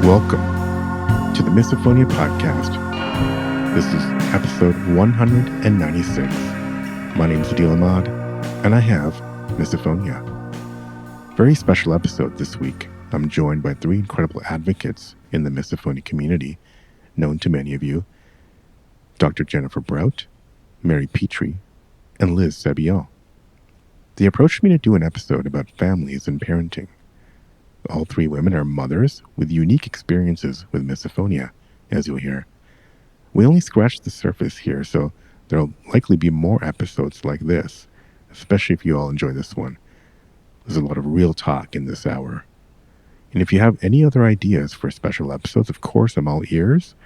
Welcome to the Misophonia podcast. This is episode 196. My name is Adil Ahmad, and I have Misophonia. Very special episode this week. I'm joined by three incredible advocates in the Misophonia community, known to many of you: Dr. Jennifer Brout, Mary Petrie, and Liz Sebillon. They approached me to do an episode about families and parenting. All three women are mothers with unique experiences with misophonia, as you'll hear. We only scratched the surface here, so there'll likely be more episodes like this, especially if you all enjoy this one. There's a lot of real talk in this hour. And if you have any other ideas for special episodes, of course, I'm all ears.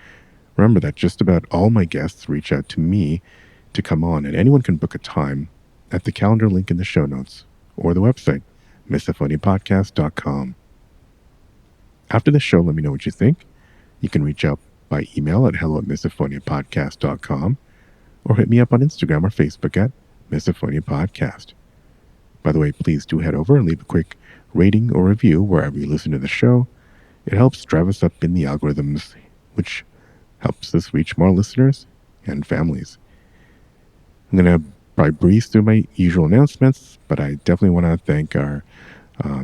Remember that just about all my guests reach out to me to come on, and anyone can book a time at the calendar link in the show notes or the website, misophoniapodcast.com. After the show, let me know what you think. You can reach out by email at hello@misophoniapodcast.com or hit me up on Instagram or Facebook at Misophonia Podcast. By the way, please do head over and leave a quick rating or review wherever you listen to the show. It helps drive us up in the algorithms, which helps us reach more listeners and families. I'm going to probably breeze through my usual announcements, but I definitely want to thank the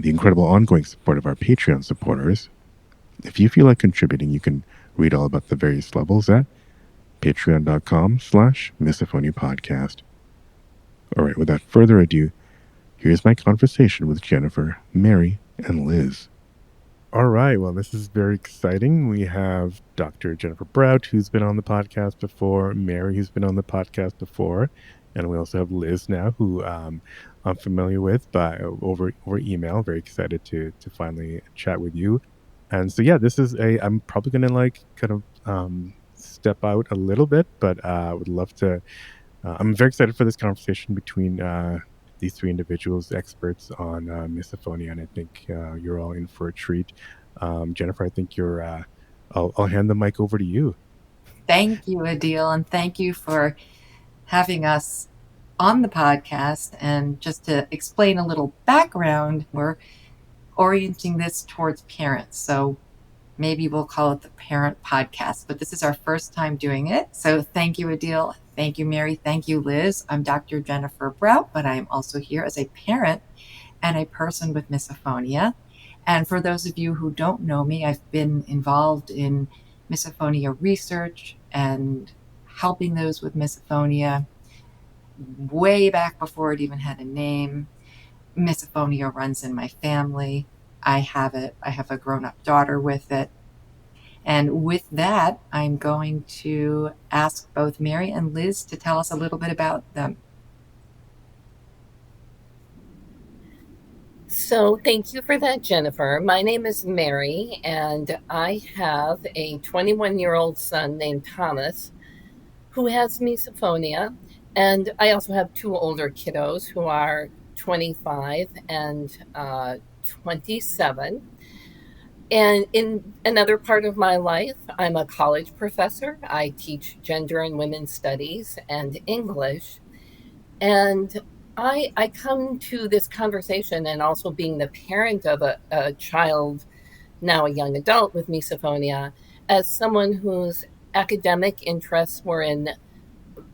incredible ongoing support of our Patreon supporters. If you feel like contributing, you can read all about the various levels at patreon.com/misophoniapodcast. All right, without further ado, here's my conversation with Jennifer, Mary, and Liz. All right, well, this is very exciting. We have Dr. Jennifer Brout, who's been on the podcast before, Mary, who's been on the podcast before, and we also have Liz now, who I'm familiar with over email. Very excited to finally chat with you. And so, yeah, I'm probably going to step out a little bit, but I would love to, I'm very excited for this conversation between these three individuals, experts on misophonia, and I think you're all in for a treat. Jennifer, I think I'll hand the mic over to you. Thank you, Adil, and thank you for having us on the podcast. And just to explain a little background, we're orienting this towards parents. So maybe we'll call it the parent podcast, but this is our first time doing it. So thank you, Adil. Thank you, Mary. Thank you, Liz. I'm Dr. Jennifer Brout, but I'm also here as a parent and a person with misophonia. And for those of you who don't know me, I've been involved in misophonia research and helping those with misophonia way back before it even had a name. Misophonia runs in my family. I have it. I have a grown-up daughter with it. And with that, I'm going to ask both Mary and Liz to tell us a little bit about them. So thank you for that, Jennifer. My name is Mary, and I have a 21-year-old son named Thomas who has misophonia. And I also have two older kiddos who are 25 and 27. And in another part of my life, I'm a college professor. I teach gender and women's studies and English. And I come to this conversation, and also being the parent of a child, now a young adult with misophonia, as someone whose academic interests were in,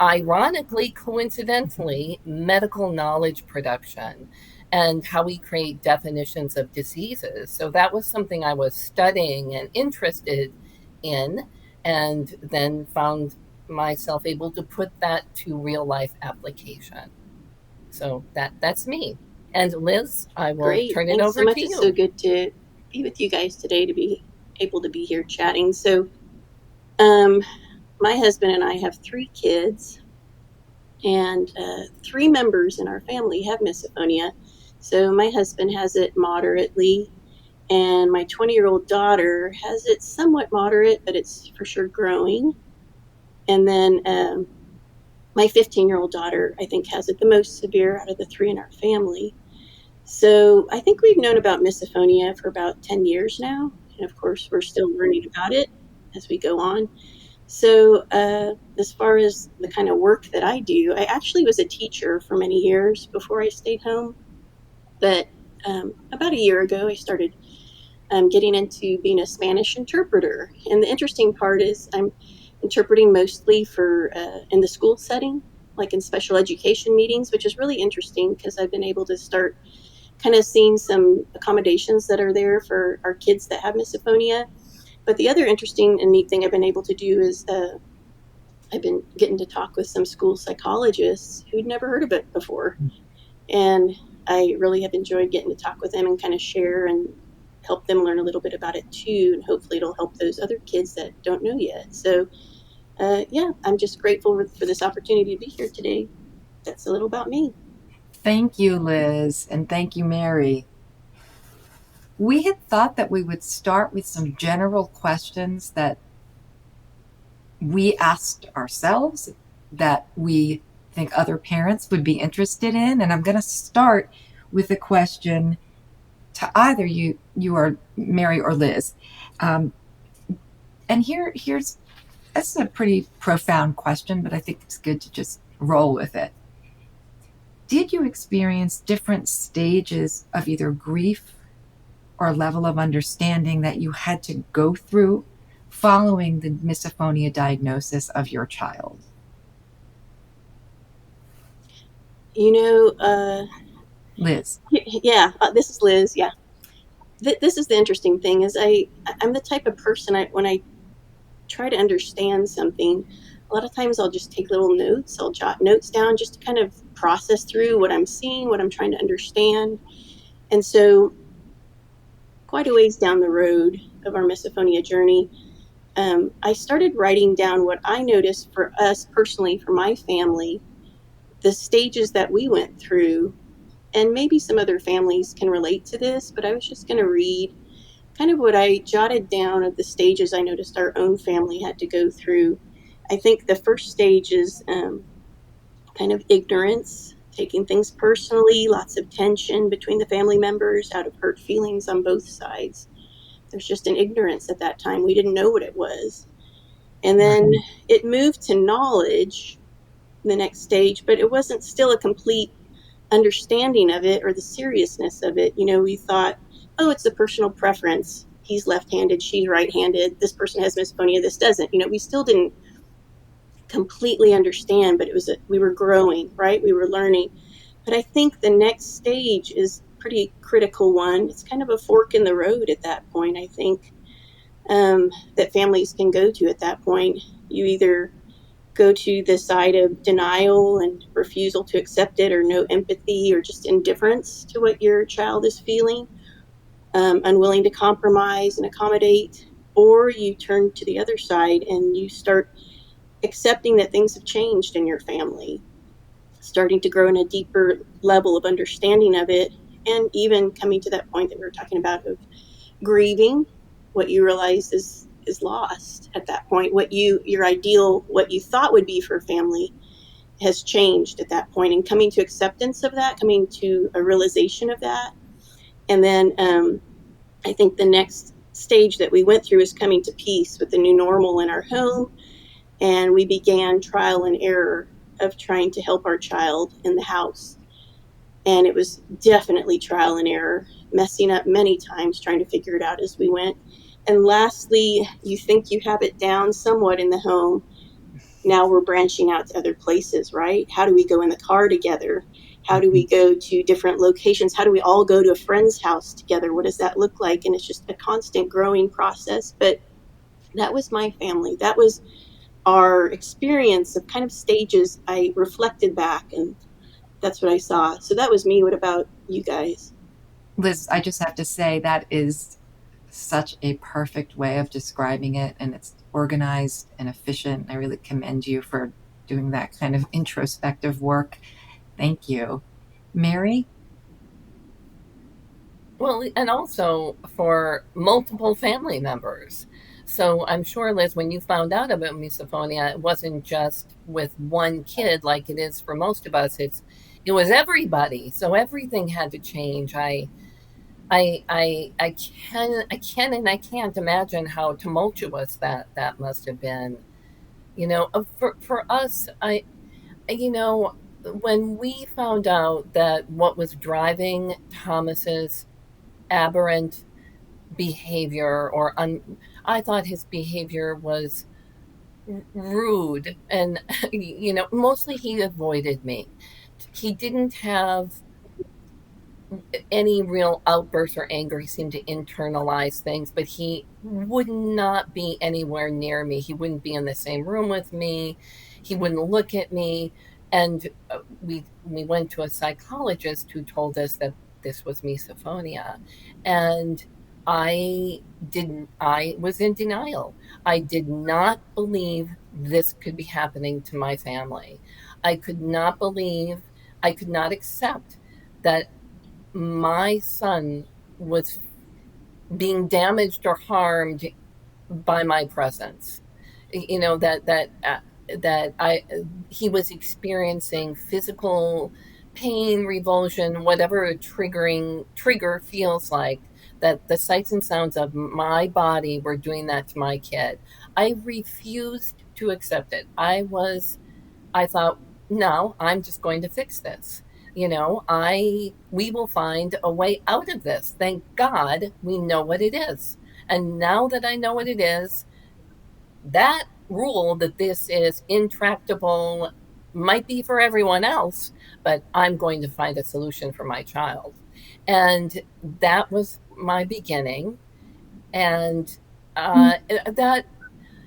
ironically, coincidentally, medical knowledge production and how we create definitions of diseases. So that was something I was studying and interested in, and then found myself able to put that to real life application. So that's me. And Liz, I will turn it over to you. It's so good to be with you guys today, to be able to be here chatting. So my husband and I have 3 kids, and 3 members in our family have misophonia. So my husband has it moderately, and my 20-year-old daughter has it somewhat moderate, but it's for sure growing. And then my 15-year-old daughter, I think, has it the most severe out of the 3 in our family. So I think we've known about misophonia for about 10 years now. And of course, we're still learning about it as we go on. So as far as the kind of work that I do, I actually was a teacher for many years before I stayed home. But about a year ago, I started getting into being a Spanish interpreter. And the interesting part is I'm interpreting mostly for in the school setting, like in special education meetings, which is really interesting because I've been able to start kind of seeing some accommodations that are there for our kids that have misophonia. But the other interesting and neat thing I've been able to do is I've been getting to talk with some school psychologists who'd never heard of it before. And I really have enjoyed getting to talk with them and kind of share and help them learn a little bit about it too. And hopefully it'll help those other kids that don't know yet. So, yeah, I'm just grateful for this opportunity to be here today. That's a little about me. Thank you, Liz, and thank you, Mary. We had thought that we would start with some general questions that we asked ourselves that we think other parents would be interested in. And I'm going to start with a question to either you are Mary or Liz. And here's this is a pretty profound question, but I think it's good to just roll with it. Did you experience different stages of either grief or level of understanding that you had to go through following the misophonia diagnosis of your child? You know, Liz. yeah, this is Liz. Yeah. This is the interesting thing is I'm the type of person when I try to understand something, a lot of times I'll just take little notes. I'll jot notes down just to kind of process through what I'm seeing, what I'm trying to understand. And so, quite a ways down the road of our misophonia journey, I started writing down what I noticed for us personally, for my family, the stages that we went through. And maybe some other families can relate to this, but I was just going to read kind of what I jotted down of the stages I noticed our own family had to go through. I think the first stage is kind of ignorance, taking things personally, lots of tension between the family members out of hurt feelings on both sides. There's just an ignorance at that time. We didn't know what it was. And then it moved to knowledge, the next stage, but it wasn't still a complete understanding of it or the seriousness of it. You know, we thought, oh, it's a personal preference. He's left-handed, she's right-handed. This person has misophonia, this doesn't. You know, we still didn't completely understand, but we were growing, right? We were learning. But I think the next stage is pretty critical one. It's kind of a fork in the road at that point, I think, that families can go to at that point. You either go to the side of denial and refusal to accept it, or no empathy, or just indifference to what your child is feeling, unwilling to compromise and accommodate, or you turn to the other side and you start accepting that things have changed in your family, starting to grow in a deeper level of understanding of it, and even coming to that point that we were talking about of grieving what you realize is lost at that point. Your ideal, what you thought would be for a family has changed at that point, and coming to acceptance of that, coming to a realization of that. And then I think the next stage that we went through is coming to peace with the new normal in our home. And we began trial and error of trying to help our child in the house. And it was definitely trial and error, messing up many times, trying to figure it out as we went. And lastly, you think you have it down somewhat in the home. Now we're branching out to other places, right? How do we go in the car together? How do we go to different locations? How do we all go to a friend's house together? What does that look like? And it's just a constant growing process. But that was my family. That was our experience of kind of stages. I reflected back, and that's what I saw. So that was me. What about you guys? Liz, I just have to say that is such a perfect way of describing it, and it's organized and efficient. I really commend you for doing that kind of introspective work. Thank you. Mary? Well, and also for multiple family members. So I'm sure, Liz, when you found out about misophonia, it wasn't just with one kid like it is for most of us. It was everybody. So everything had to change. I can and I can't imagine how tumultuous that must have been. For us, you know, when we found out that what was driving Thomas's aberrant behavior I thought his behavior was rude, and mostly he avoided me. He didn't have any real outbursts or anger. He seemed to internalize things, but he would not be anywhere near me. He wouldn't be in the same room with me. He wouldn't look at me. And we went to a psychologist who told us that this was misophonia. And I was in denial. I did not believe this could be happening to my family. I could not believe, I could not accept that my son was being damaged or harmed by my presence. You know, that I he was experiencing physical pain, revulsion, whatever a trigger feels like, that the sights and sounds of my body were doing that to my kid. I refused to accept it. I thought, no, I'm just going to fix this. We will find a way out of this. Thank God we know what it is. And now that I know what it is, that rule that this is intractable might be for everyone else, but I'm going to find a solution for my child. And that was my beginning. And that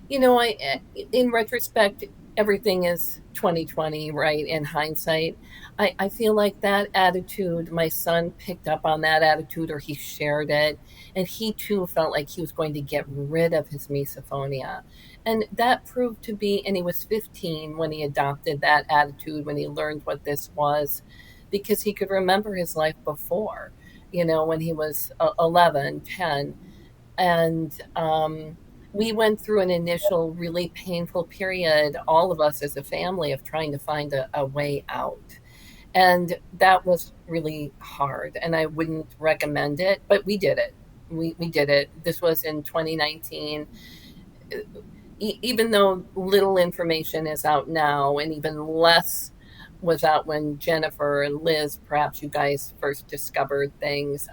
in retrospect, everything is 2020, right? In hindsight, I feel like that attitude, my son picked up on that attitude, or he shared it, and he too felt like he was going to get rid of his misophonia. And that proved to be, and he was 15 when he adopted that attitude, when he learned what this was, because he could remember his life before, when he was 11, 10. And we went through an initial really painful period, all of us as a family, of trying to find a way out. And that was really hard, and I wouldn't recommend it, but we did it. We did it. This was in 2019. Even though little information is out now, and even less was out when Jennifer and Liz, perhaps you guys first discovered things,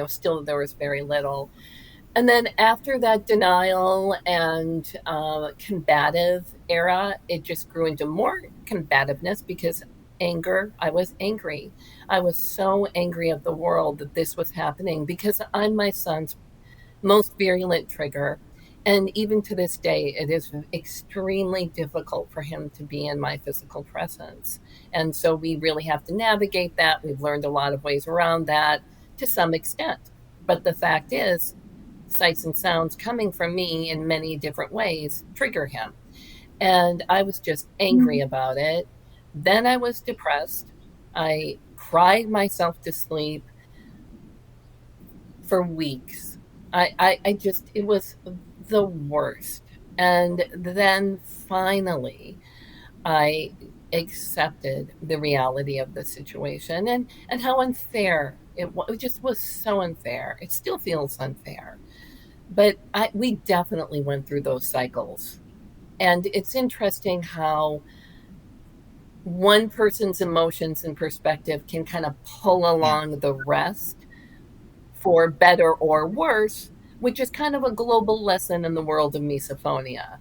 still there was very little. And then after that denial and combative era, it just grew into more combativeness, because I was angry. I was so angry at the world that this was happening, because I'm my son's most virulent trigger. And even to this day, it is extremely difficult for him to be in my physical presence. And so we really have to navigate that. We've learned a lot of ways around that to some extent. But the fact is, sights and sounds coming from me in many different ways trigger him. And I was just angry about it. Then I was depressed. I cried myself to sleep for weeks. It was the worst. And then finally, I accepted the reality of the situation, and how unfair it just was. So unfair. It still feels unfair. But we definitely went through those cycles. And it's interesting how one person's emotions and perspective can kind of pull along the rest for better or worse, which is kind of a global lesson in the world of misophonia,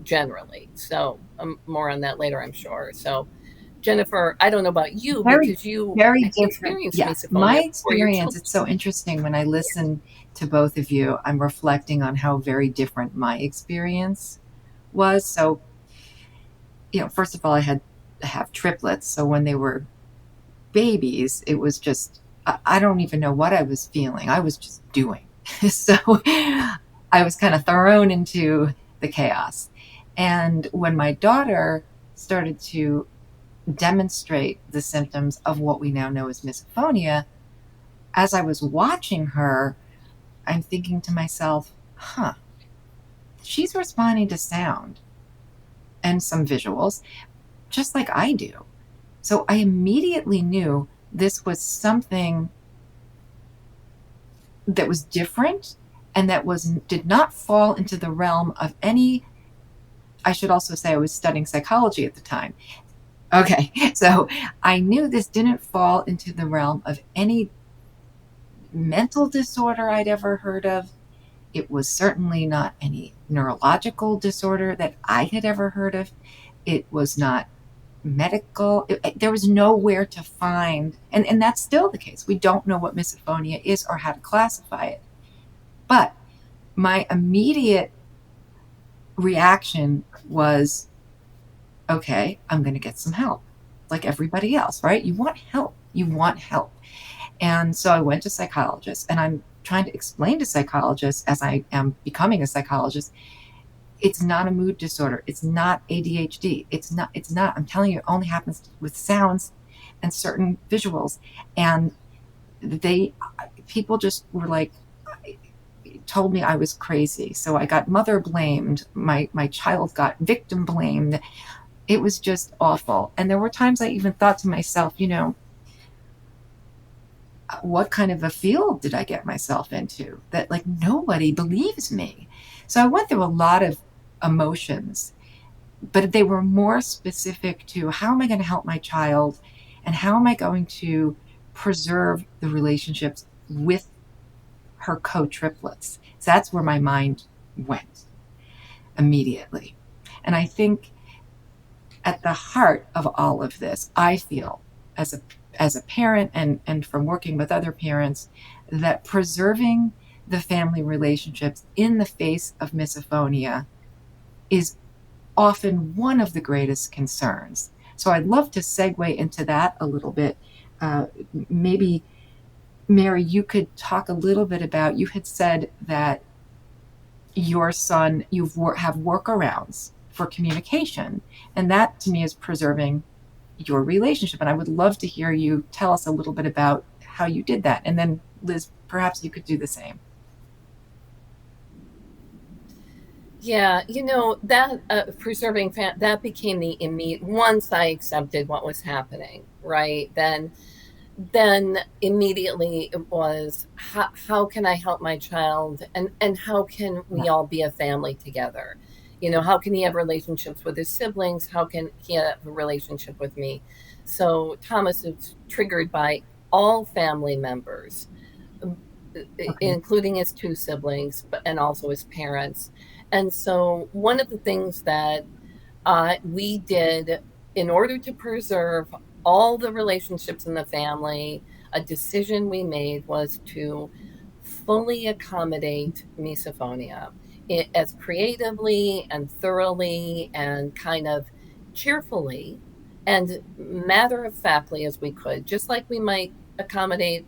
generally. So more on that later, I'm sure. So Jennifer, I don't know about you, because you very different. experienced Yeah, misophonia. my experience, it's so interesting when I listen to both of you, I'm reflecting on how very different my experience was. So, first of all, I have triplets. So when they were babies, it was just, I don't even know what I was feeling. I was just doing. So I was kind of thrown into the chaos. And when my daughter started to demonstrate the symptoms of what we now know as misophonia, as I was watching her, I'm thinking to myself, she's responding to sound and some visuals just like I do. So I immediately knew this was something that was different, and that did not fall into the realm of any. I should also say I was studying psychology at the time. Okay, so I knew this didn't fall into the realm of any mental disorder I'd ever heard of. It was certainly not any neurological disorder that I had ever heard of. It was not medical. There was nowhere to find, and that's still the case. We don't know what misophonia is or how to classify it. But my immediate reaction was, okay, I'm going to get some help, like everybody else, right? You want help. You want help. And so I went to psychologists, and I'm trying to explain to psychologists as I am becoming a psychologist, it's not a mood disorder. It's not ADHD. It's not. I'm telling you, it only happens with sounds and certain visuals. And people just were like, told me I was crazy. So I got mother blamed. My child got victim blamed. It was just awful. And there were times I even thought to myself, what kind of a field did I get myself into that like nobody believes me? So I went through a lot of emotions, but they were more specific to how am I going to help my child and how am I going to preserve the relationships with her co-triplets. So that's where my mind went immediately. And I think at the heart of all of this, I feel as a parent and from working with other parents, that preserving the family relationships in the face of misophonia is often one of the greatest concerns. So I'd love to segue into that a little bit. Maybe, Mary, you could talk a little bit about, you had said that your son, have workarounds for communication, and that to me is preserving your relationship. And I would love to hear you tell us a little bit about how you did that. And then Liz, perhaps you could do the same. Yeah, that preserving that became the immediate, once I accepted what was happening, right? Then immediately it was how can I help my child, and how can we all be a family together? How can he have relationships with his siblings? How can he have a relationship with me? So Thomas is triggered by all family members, including his two siblings, and also his parents. And so one of the things that we did in order to preserve all the relationships in the family, a decision we made was to fully accommodate misophonia as creatively and thoroughly and kind of cheerfully and matter of factly as we could, just like we might accommodate,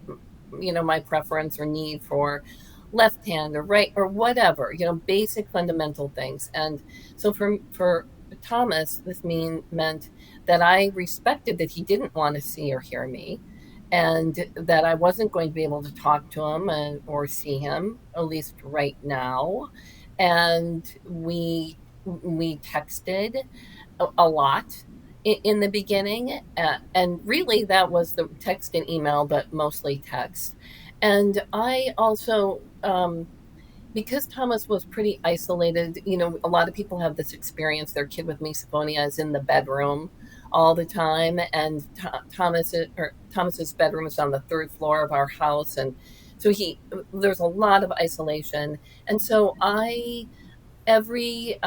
my preference or need for left hand or right or whatever, basic fundamental things. And so for Thomas, this meant that I respected that he didn't want to see or hear me, and that I wasn't going to be able to talk to him or see him, at least right now. And we texted a lot in the beginning, and really that was the text and email, but mostly text. And I also, because Thomas was pretty isolated, a lot of people have this experience. Their kid with misophonia is in the bedroom all the time, and Thomas's bedroom is on the third floor of our house, and so there's a lot of isolation. And so every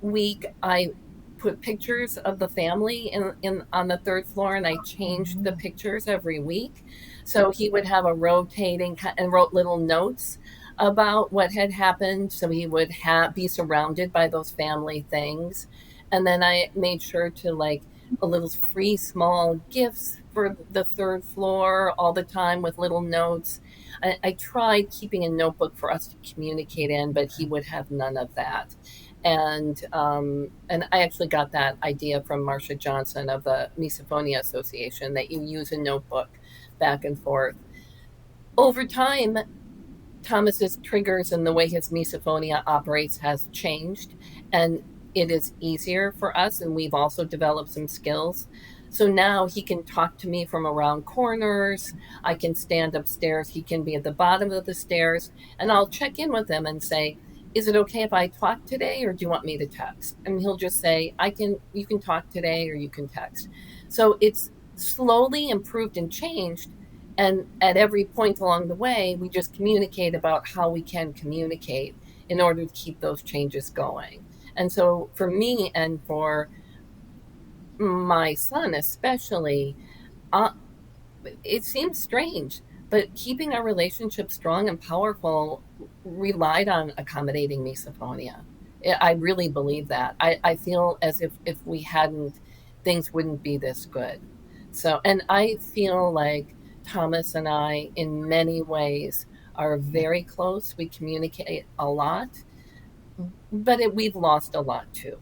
week I put pictures of the family in on the third floor, and I changed the pictures every week. So he would have a rotating, and wrote little notes about what had happened, so he would be surrounded by those family things. And then I made sure to like a little free small gifts for the third floor all the time with little notes. I tried keeping a notebook for us to communicate in, but he would have none of that. And I actually got that idea from Marcia Johnson of the Misophonia Association, that you use a notebook back and forth. Over time, Thomas's triggers and the way his misophonia operates has changed, and it is easier for us, and we've also developed some skills. So now he can talk to me from around corners. I can stand upstairs. He can be at the bottom of the stairs, and I'll check in with him and say, is it okay if I talk today, or do you want me to text? And he'll just say, you can talk today, or you can text. So it's slowly improved and changed. And at every point along the way, we just communicate about how we can communicate in order to keep those changes going. And so for me and for my son especially, it seems strange, but keeping our relationship strong and powerful relied on accommodating misophonia. I really believe that. I feel as if we hadn't, things wouldn't be this good. So, and I feel like Thomas and I, in many ways, are very close. We communicate a lot, but we've lost a lot too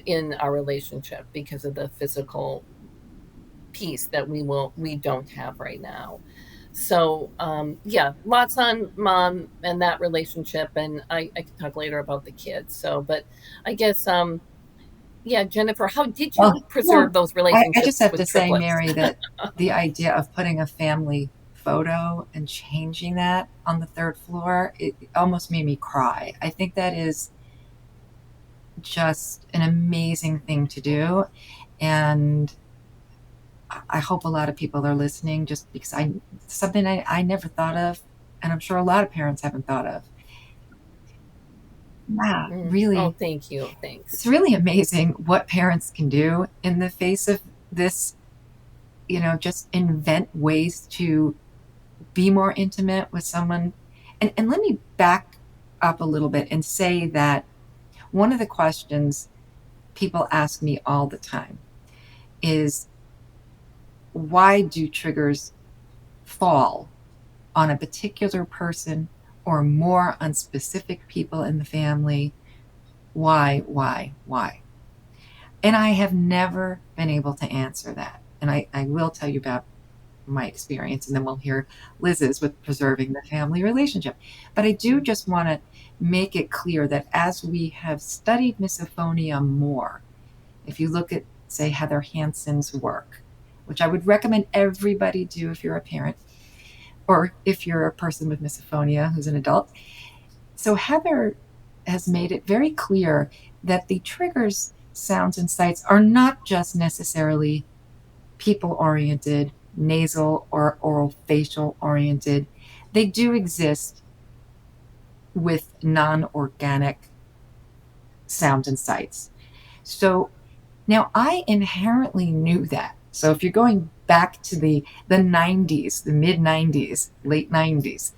in our relationship because of the physical piece that we don't have right now. So yeah, lots on mom and that relationship, and I can talk later about the kids. So, but I guess yeah, Jennifer, how did you preserve those I just relationships have with to say, triplets? Mary, that the idea of putting a family photo and changing that on the third floor, it almost made me cry. I think that is just an amazing thing to do. And I hope a lot of people are listening, just because something I never thought of, and I'm sure a lot of parents haven't thought of. Yeah, Oh, really, thank you. Thanks. it's really amazing what parents can do in the face of this, just invent ways to be more intimate with someone. And let me back up a little bit and say that one of the questions people ask me all the time is, why do triggers fall on a particular person or more on specific people in the family? Why? And I have never been able to answer that. And I will tell you about my experience, and then we'll hear Liz's with preserving the family relationship. But I do just want to make it clear that as we have studied misophonia more, if you look at, say, Heather Hansen's work, which I would recommend everybody do if you're a parent or if you're a person with misophonia who's an adult. So Heather has made it very clear that the triggers, sounds, and sights are not just necessarily people-oriented, nasal or orofacial oriented. They do exist with non-organic sounds and sights. So now I inherently knew that. So if you're going back to the 90s, the mid 90s, late 90s,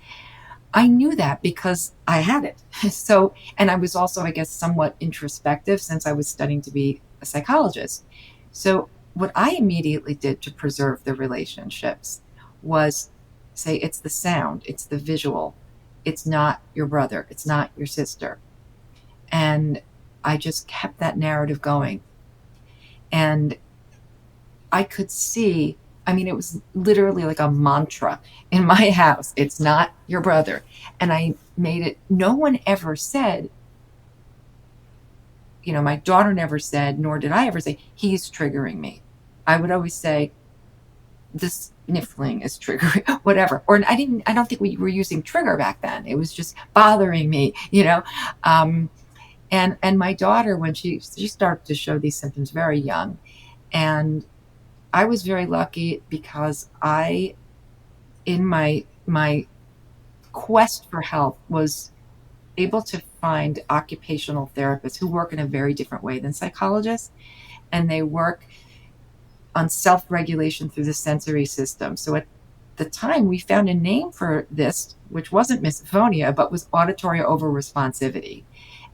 I knew that because I had it. So, and I was also, I guess, somewhat introspective since I was studying to be a psychologist. So what I immediately did to preserve the relationships was say, it's the sound, it's the visual, it's not your brother, it's not your sister. And I just kept that narrative going. And I could see, I mean, it was literally like a mantra in my house. It's not your brother. And I made it, no one ever said, my daughter never said, nor did I ever say, he's triggering me. I would always say, this sniffling is triggering, whatever. Or I don't think we were using trigger back then. It was just bothering me, and my daughter, when she started to show these symptoms very young, and I was very lucky because in my quest for health, was able to find occupational therapists who work in a very different way than psychologists, and they work on self-regulation through the sensory system. So at the time, we found a name for this, which wasn't misophonia, but was auditory overresponsivity.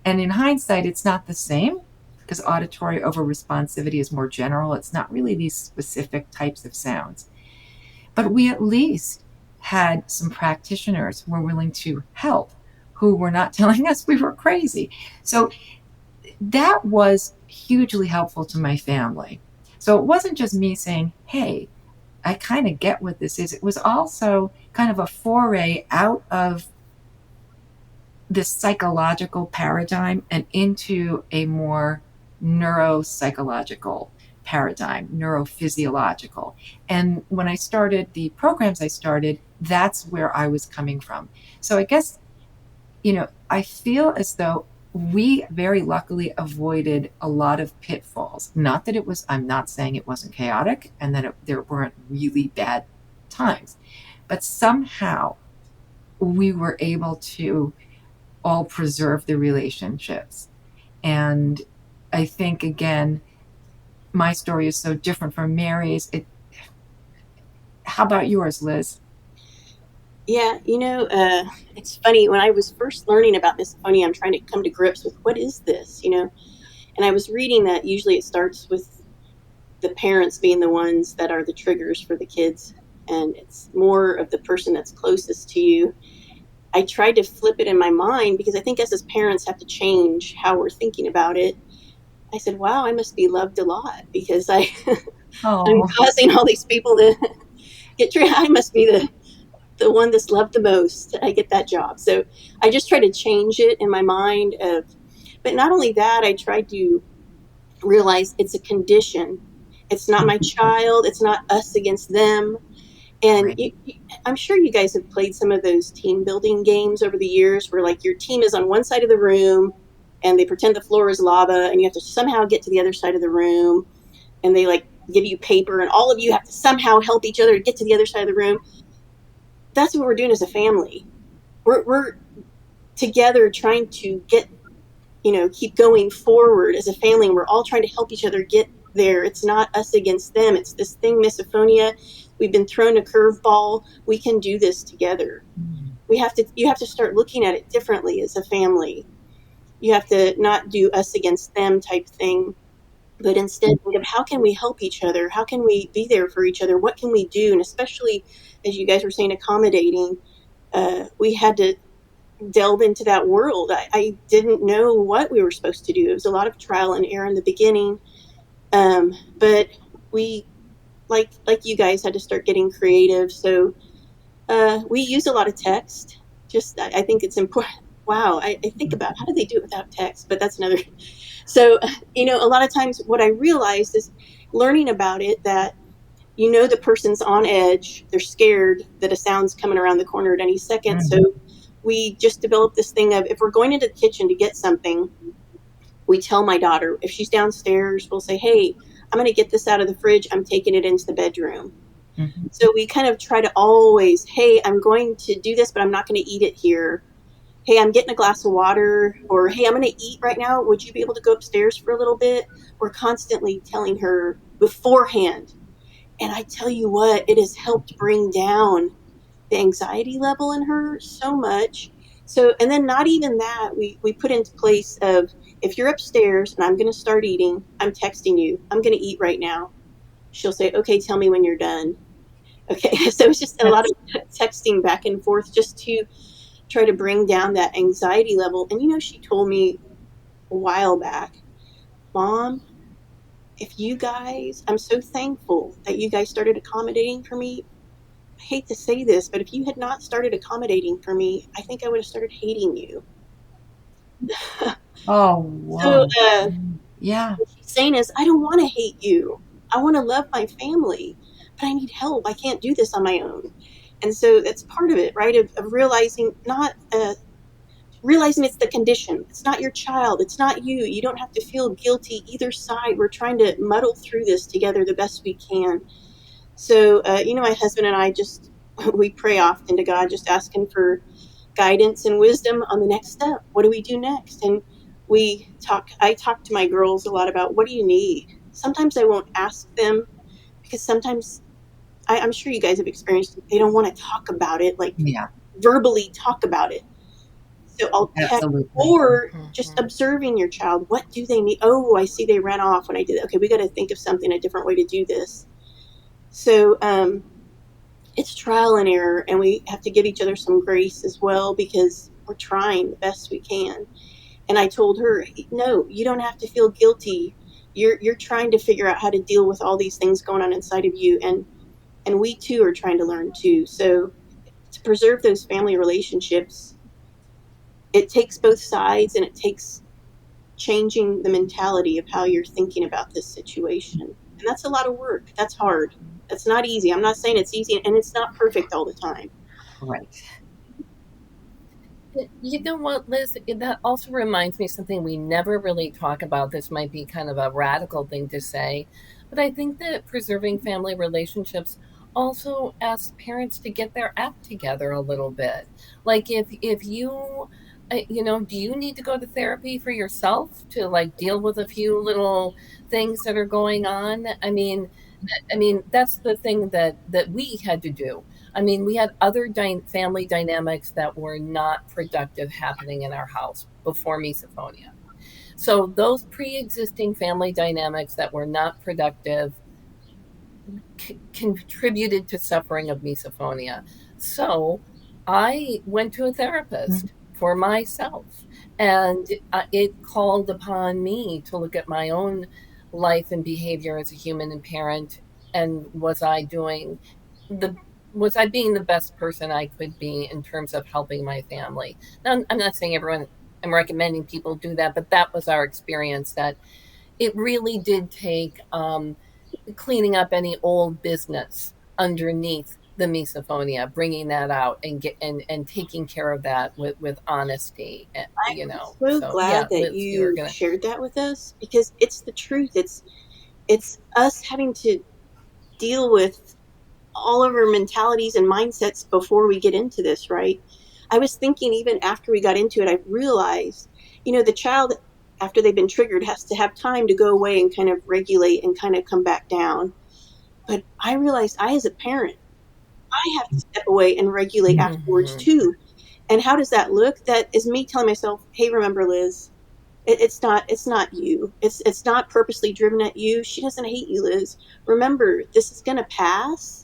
And in hindsight, it's not the same, because auditory overresponsivity is more general. It's not really these specific types of sounds. But we at least had some practitioners who were willing to help, who were not telling us we were crazy. So that was hugely helpful to my family. So it wasn't just me saying, hey, I kind of get what this is. It was also kind of a foray out of this psychological paradigm and into a more neuropsychological paradigm, neurophysiological. And when I started the programs I started, that's where I was coming from. So I guess, I feel as though we very luckily avoided a lot of pitfalls. Not that I'm not saying it wasn't chaotic and that there weren't really bad times. But somehow we were able to all preserve the relationships. And I think, again, my story is so different from Mary's. How about yours, Liz? Yeah, it's funny. When I was first learning about misophonia, I'm trying to come to grips with what is this, and I was reading that usually it starts with the parents being the ones that are the triggers for the kids, and it's more of the person that's closest to you. I tried to flip it in my mind because I think as parents have to change how we're thinking about it. I said, wow, I must be loved a lot because I'm Oh, causing all these people to get triggered. I must be the one that's loved the most. I get that job. So I just try to change it in my mind but not only that, I tried to realize it's a condition. It's not my child. It's not us against them. And right. I'm sure you guys have played some of those team building games over the years where like your team is on one side of the room and they pretend the floor is lava and you have to somehow get to the other side of the room, and they like give you paper and all of you have to somehow help each other to get to the other side of the room. That's what we're doing as a family. We're together trying to get, keep going forward as a family, and we're all trying to help each other get there. It's not us against them. It's this thing, misophonia. We've been thrown a curveball. We can do this together. You have to start looking at it differently as a family. You have to not do us against them type thing, but instead think of how can we help each other? How can we be there for each other? What can we do? And especially as you guys were saying, accommodating, we had to delve into that world. I didn't know what we were supposed to do. It was a lot of trial and error in the beginning, but we, like you guys, had to start getting creative. So we use a lot of text. Just I think it's important. Wow, I think about how do they do it without text, but that's another. So a lot of times what I realized is learning about it that the person's on edge. They're scared that a sound's coming around the corner at any second. So we just developed this thing of if we're going into the kitchen to get something, we tell my daughter, if she's downstairs, we'll say, hey, I'm going to get this out of the fridge. I'm taking it into the bedroom. Mm-hmm. So we kind of try to always, hey, I'm going to do this, but I'm not going to eat it here. Hey, I'm getting a glass of water, or hey, I'm going to eat right now. Would you be able to go upstairs for a little bit? We're constantly telling her beforehand. And I tell you what, it has helped bring down the anxiety level in her so much. So, and then not even that, we put into place of if you're upstairs and I'm going to start eating, I'm texting you, I'm going to eat right now. She'll say, okay, tell me when you're done. Okay. So it's just a lot That's of texting back and forth just to try to bring down that anxiety level. And, she told me a while back, Mom, if you guys, I'm so thankful that you guys started accommodating for me. I hate to say this, but if you had not started accommodating for me, I think I would have started hating you. oh, So whoa. Yeah. what she's saying is, I don't want to hate you. I want to love my family, but I need help. I can't do this on my own. And so that's part of it, right? Of realizing not realizing it's the condition. It's not your child. It's not you. You don't have to feel guilty either side. We're trying to muddle through this together the best we can. So, my husband and I just, we pray often to God, just asking for guidance and wisdom on the next step. What do we do next? And I talk to my girls a lot about what do you need? Sometimes I won't ask them because sometimes I'm sure you guys have experienced, they don't want to talk about it, like Yeah. verbally talk about it. So I'll text Absolutely. or just observing your child. What do they need? Oh, I see they ran off when I did that. Okay, we got to think of something, a different way to do this. So it's trial and error, and we have to give each other some grace as well because we're trying the best we can. And I told her, no, you don't have to feel guilty. You're trying to figure out how to deal with all these things going on inside of you, and we too are trying to learn too. So to preserve those family relationships, it takes both sides, and it takes changing the mentality of how you're thinking about this situation. And that's a lot of work. That's hard. That's not easy. I'm not saying it's easy, and it's not perfect all the time. Right. You know what, Liz? That also reminds me of something we never really talk about. This might be kind of a radical thing to say, but I think that preserving family relationships also ask parents to get their act together a little bit. Like if you do you need to go to therapy for yourself to like deal with a few little things that are going on? I mean that's the thing that we had to do. I mean, we had other family dynamics that were not productive happening in our house before misophonia. So those pre-existing family dynamics that were not productive contributed to suffering of misophonia. So I went to a therapist for myself, and it called upon me to look at my own life and behavior as a human and parent, and the was I being the best person I could be in terms of helping my family. Now, I'm not saying everyone, I'm recommending people do that, but that was our experience, that it really did take cleaning up any old business underneath the misophonia, bringing that out and taking care of that with honesty. I'm so So glad yeah, that Liz, you were you gonna. shared that with us, because it's the truth. It's us having to deal with all of our mentalities and mindsets before we get into this, right? I was thinking, even after we got into it, I realized, the child, after they've been triggered, has to have time to go away and kind of regulate and kind of come back down. But I realized, I, as a parent, I have to step away and regulate afterwards Mhm. too. And how does that look? That is me telling myself, hey, remember, Liz, it's not you. It's not purposely driven at you. She doesn't hate you, Liz. Remember, this is gonna pass.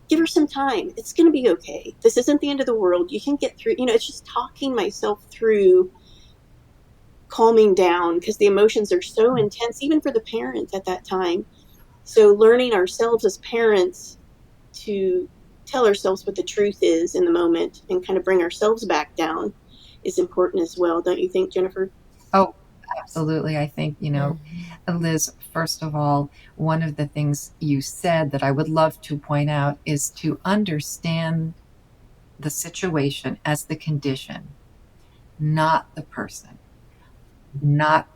Give her some time. It's gonna be okay. This isn't the end of the world. You can get through. It's just talking myself through calming down, because the emotions are so intense, even for the parents at that time. So learning ourselves as parents to tell ourselves what the truth is in the moment and kind of bring ourselves back down is important as well, don't you think, Jennifer? Oh, absolutely. I think, Mhm. Liz, first of all, one of the things you said that I would love to point out is to understand the situation as the condition, not the person, not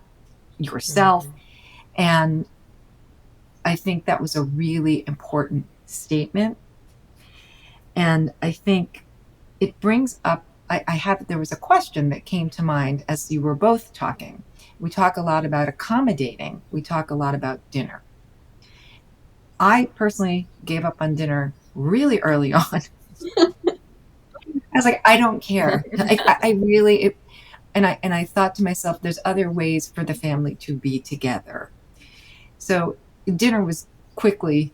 yourself. Mhm. And I think that was a really important statement. And I think it brings up, there was a question that came to mind as you were both talking. We talk a lot about accommodating, we talk a lot about dinner. I personally gave up on dinner really early on. I was like, I don't care. I really, and I thought to myself, there's other ways for the family to be together. So dinner was quickly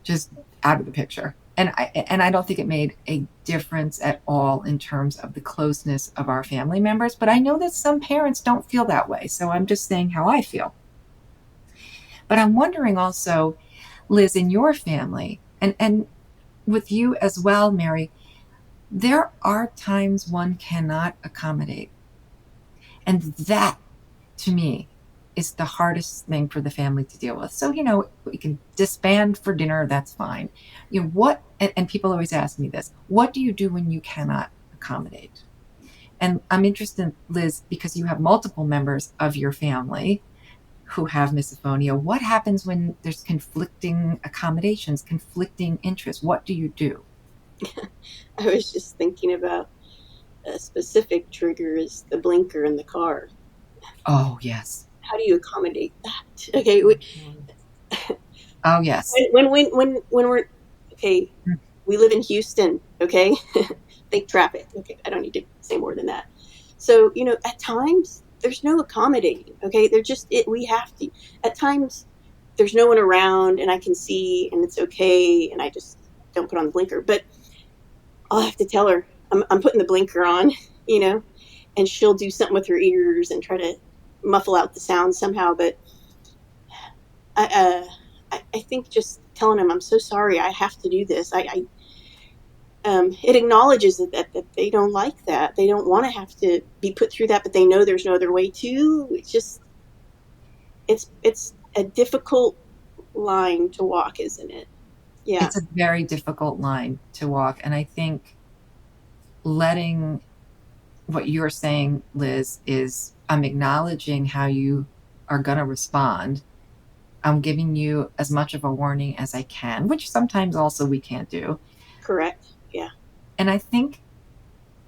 just out of the picture. And I don't think it made a difference at all in terms of the closeness of our family members. But I know that some parents don't feel that way. So I'm just saying how I feel. But I'm wondering also, Liz, in your family, and with you as well, Mary, there are times one cannot accommodate. And that, to me, is the hardest thing for the family to deal with. So, we can disband for dinner, that's fine. And people always ask me this, what do you do when you cannot accommodate? And I'm interested, Liz, because you have multiple members of your family who have misophonia. What happens when there's conflicting accommodations, conflicting interests? What do you do? I was just thinking about a specific trigger is the blinker in the car. Oh, yes. How do you accommodate that? Okay, Mhm. Oh, yes. when we're okay, we live in Houston. Okay, think traffic. Okay, I don't need to say more than that. So at times there's no accommodating. Okay, they're just it. We have to. At times there's no one around, and I can see, and it's okay, and I just don't put on the blinker. But I'll have to tell her I'm putting the blinker on, you know, and she'll do something with her ears and try to muffle out the sound somehow. But I think just telling them I'm so sorry, I have to do this. It acknowledges that they don't like that. They don't want to have to be put through that, but they know there's no other way to. It's a difficult line to walk, isn't it? Yeah. It's a very difficult line to walk. And I think letting what you're saying, Liz, is I'm acknowledging how you are going to respond. I'm giving you as much of a warning as I can, which sometimes also we can't do. Correct. Yeah. And I think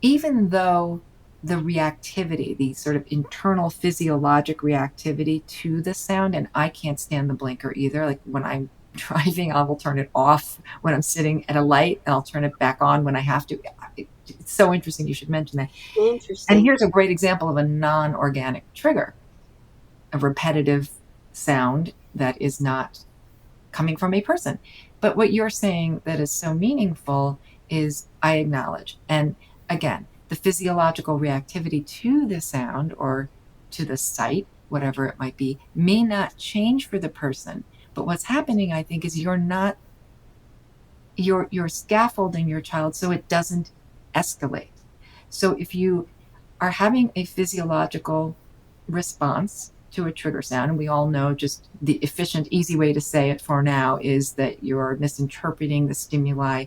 even though the reactivity, the sort of internal physiologic reactivity to the sound, and I can't stand the blinker either. Like when I'm driving, I will turn it off when I'm sitting at a light, and I'll turn it back on when I have to. It's so interesting you should mention that. And Interesting. here's a great example of a non-organic trigger, a repetitive sound that is not coming from a person. But what you're saying that is so meaningful is I acknowledge. And again, the physiological reactivity to the sound or to the sight, whatever it might be, may not change for the person. But what's happening, I think, is you're scaffolding your child so it doesn't escalate. So if you are having a physiological response to a trigger sound, and we all know just the efficient, easy way to say it for now is that you're misinterpreting the stimuli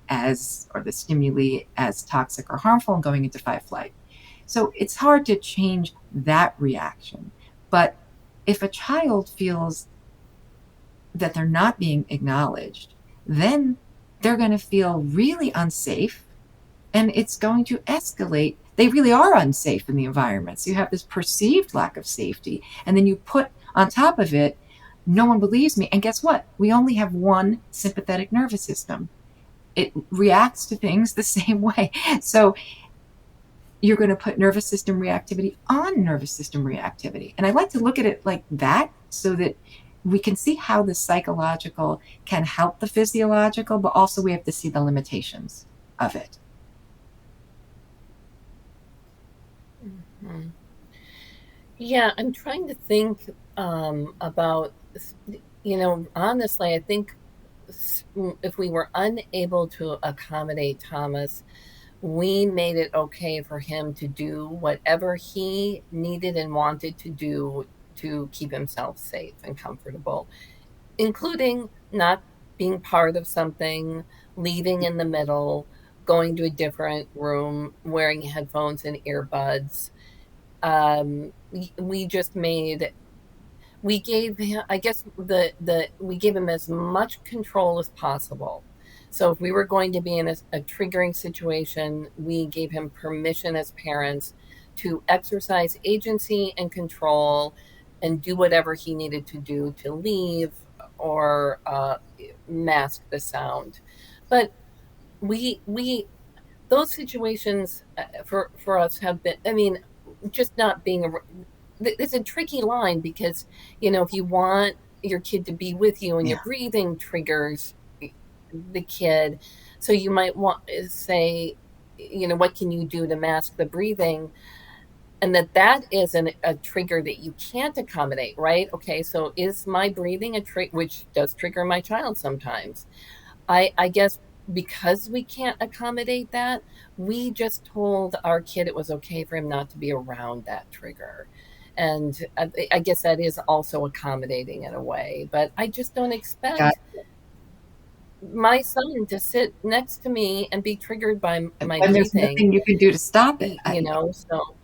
as, or the stimuli as toxic or harmful and going into fight flight. So it's hard to change that reaction. But if a child feels that they're not being acknowledged, then they're going to feel really unsafe and it's going to escalate. They really are unsafe in the environment. So you have this perceived lack of safety. And then you put on top of it, no one believes me. And guess what? We only have one sympathetic nervous system. It reacts to things the same way. So you're going to put nervous system reactivity on nervous system reactivity. And I like to look at it like that so that we can see how the psychological can help the physiological, but also we have to see the limitations of it. Mm-hmm. Yeah, I'm trying to think about, honestly, I think if we were unable to accommodate Thomas, we made it okay for him to do whatever he needed and wanted to do to keep himself safe and comfortable, including not being part of something, leaving in the middle, going to a different room, wearing headphones and earbuds. We just made we gave him, I guess, the we gave him as much control as possible. So if we were going to be in a triggering situation, we gave him permission as parents to exercise agency and control and do whatever he needed to do to leave or mask the sound. But we those situations for us have been, I mean, just not being it's a tricky line because, if you want your kid to be with you and Yeah. your breathing triggers the kid, so you might want to say, what can you do to mask the breathing? And that is a trigger that you can't accommodate, right? Okay, so is my breathing a trick, which does trigger my child sometimes? I guess because we can't accommodate that, we just told our kid it was okay for him not to be around that trigger. And I guess that is also accommodating in a way, but I just don't Got expect my son to sit next to me and be triggered by it. my And there's breathing, nothing you can do to stop it. so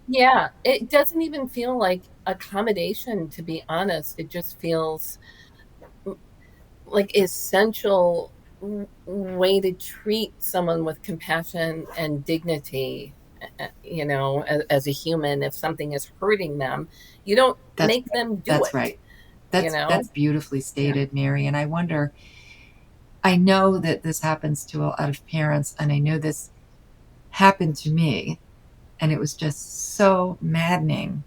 yeah, it doesn't even feel like accommodation, to be honest. It just feels like essential way to treat someone with compassion and dignity, as a human. If something is hurting them, you don't That's make them do that's it, right. you That's know beautifully yeah. stated, Mary. And I wonder, I know that this happens to a lot of parents, and I know this happened to me, and it was just so maddening.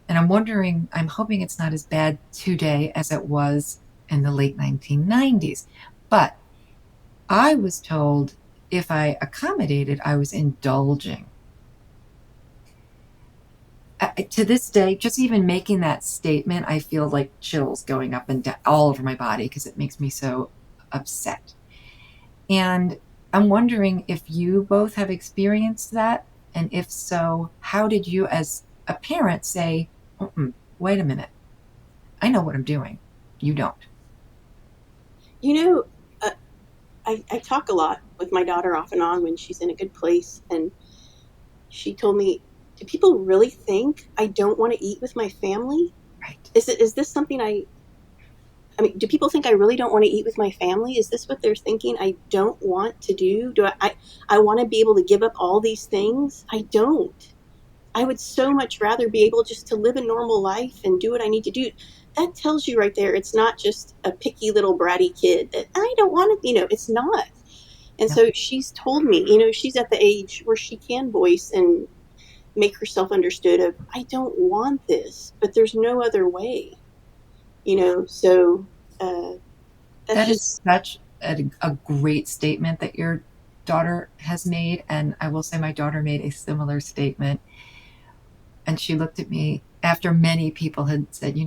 And I'm wondering, I'm hoping it's not as bad today as it was in the late 1990s. But I was told if I accommodated, I was indulging. To this day, just even making that statement, I feel like chills going up and down all over my body because it makes me so upset. And I'm wondering if you both have experienced that. And if so, how did you, as a parent, say, wait a minute, I know what I'm doing. You don't. You know, uh, I talk a lot with my daughter off and on when she's in a good place. And she told me, do people really think I don't want to eat with my family? Right. Is this something I mean, do people think I really don't want to eat with my family? Is this what they're thinking I don't want to do? I want to be able to give up all these things? I don't. I would so much rather be able just to live a normal life and do what I need to do. That tells you right there, it's not just a picky little bratty kid that I don't want to, it's not. And No. so she's told me, she's at the age where she can voice and make herself understood of, I don't want this, but there's no other way, so that's That is just, such a great statement that your daughter has made. And I will say my daughter made a similar statement. And she looked at me after many people had said,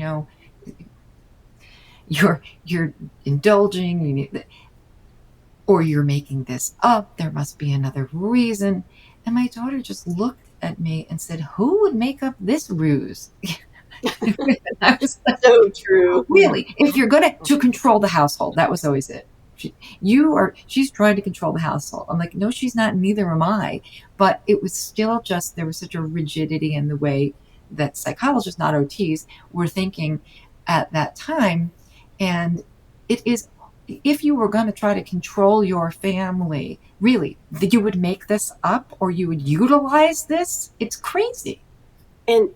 you're indulging, or you're making this up. There must be another reason. And my daughter just looked at me and said, who would make up this ruse? I was like, so true. really, if you're going to control the household, that was always it. She's trying to control the household. I'm like, no, she's not. Neither am I. But it was still just, there was such a rigidity in the way that psychologists, not OTs, were thinking at that time. And it is, if you were going to try to control your family, really, you would make this up or you would utilize this. It's crazy. And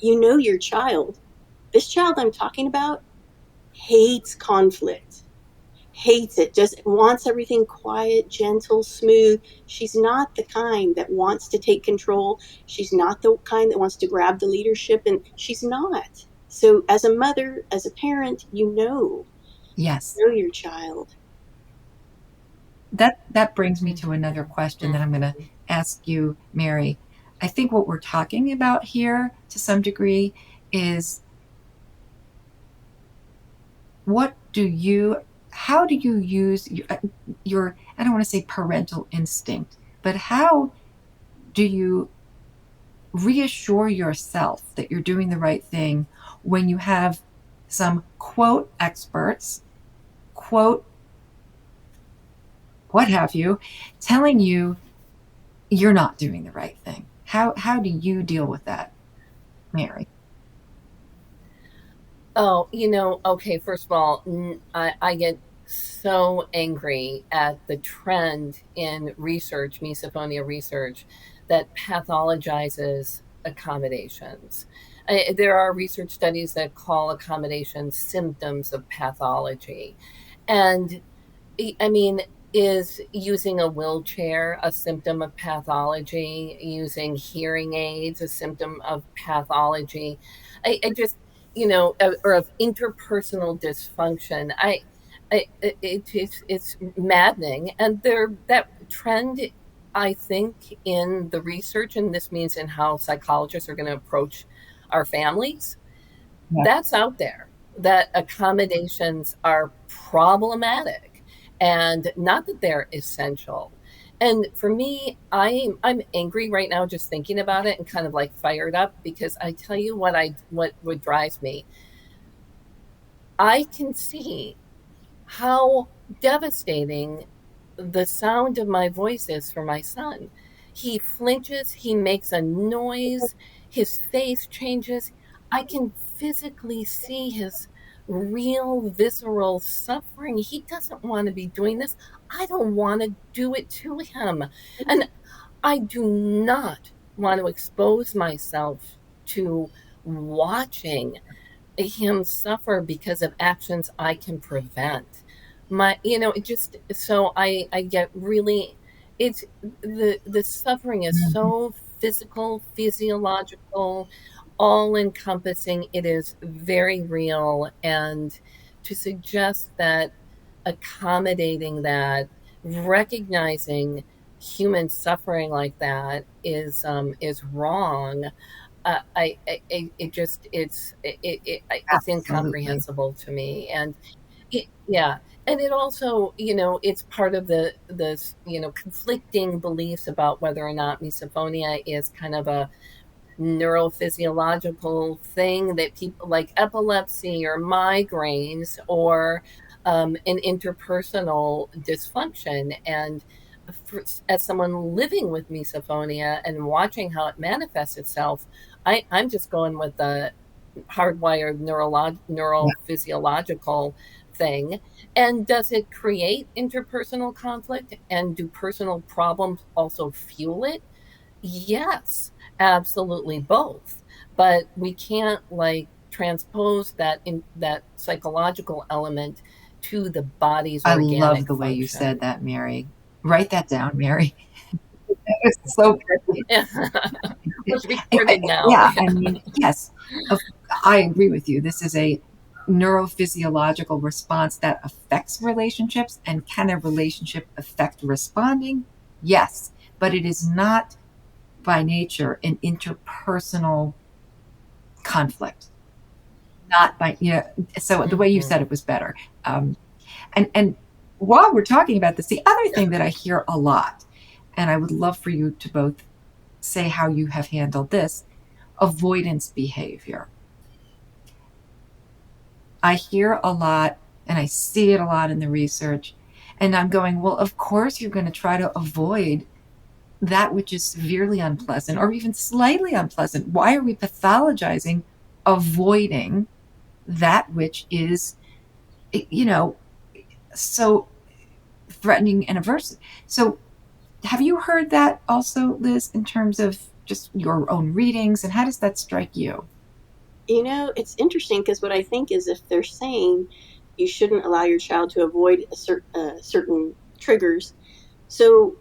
your child, this child I'm talking about, hates conflict, hates it, just wants everything quiet, gentle, smooth. She's not the kind that wants to take control. She's not the kind that wants to grab the leadership, and she's not. So as a mother, as a parent, Yes. your child. That brings me to another question that I'm going to ask you, Mary. I think what we're talking about here to some degree is how do you use your, I don't want to say parental instinct, but how do you reassure yourself that you're doing the right thing when you have some quote experts, quote what have you, telling you you're not doing the right thing? How do you deal with that, Mary? Oh, okay, first of all, I get so angry at the trend in research, misophonia research, that pathologizes accommodations. There are research studies that call accommodations symptoms of pathology. And I mean, is using a wheelchair a symptom of pathology? Using hearing aids a symptom of pathology? I just, or of interpersonal dysfunction. It's maddening, and that trend, I think, in the research, and this means in how psychologists are going to approach our families, Yeah. that's out there, that accommodations are problematic, and not that they're essential. And for me, I'm angry right now just thinking about it, and kind of like fired up, because I tell you what drives me. I can see how devastating the sound of my voice is for my son. He flinches, he makes a noise, his face changes. I can physically see his real visceral suffering. He doesn't want to be doing this. I don't want to do it to him. And I do not want to expose myself to watching him suffer because of actions I can prevent. It just, so I get really, it's the suffering is Mhm. so physical, physiological, all encompassing. It is very real. And to suggest that accommodating that, recognizing human suffering like that is wrong. It just, it's Absolutely. incomprehensible to me. And yeah. And it also, it's part of the conflicting beliefs about whether or not misophonia is kind of a neurophysiological thing, that people like epilepsy or migraines, or an interpersonal dysfunction. And as someone living with misophonia and watching how it manifests itself, I'm just going with the hardwired neurophysiological thing. And does it create interpersonal conflict? And do personal problems also fuel it? Yes, absolutely both. But we can't like transpose that psychological element to the body's I love organic the way you function. said that, Mary. Write that down, Mary. It's so good. Was recorded now. Yeah, I mean, yes, I agree with you. This is a neurophysiological response that affects relationships. And can a relationship affect responding? Yes, but it is not by nature an interpersonal conflict. Not by, so the way you said Mhm. it was better. And while we're talking about this, the other thing that I hear a lot, and I would love for you to both say how you have handled this, avoidance behavior. I hear a lot and I see it a lot in the research. And I'm going, well, of course you're going to try to avoid that which is severely unpleasant or even slightly unpleasant. Why are we pathologizing avoiding that which is, you know, so threatening and aversive? So have you heard that also, Liz, in terms of just your own readings, and how does that strike you? It's interesting because what I think is if they're saying you shouldn't allow your child to avoid certain triggers, so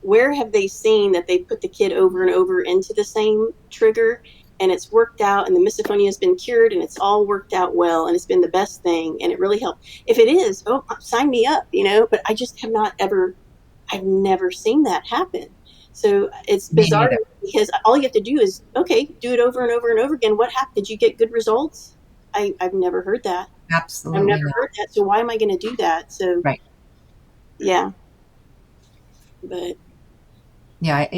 where have they seen that they put the kid over and over into the same trigger and it's worked out and the misophonia has been cured and it's all worked out well and it's been the best thing and it really helped? If it is, oh, sign me up, but I just have not ever, I've never seen that happen. So it's Me bizarre neither. because all you have to do is, okay, do it over and over and over again. What happened? Did you get good results? I've never heard that. I've Absolutely never not. heard that. So why am I going to do that? So Right. yeah, but Yeah,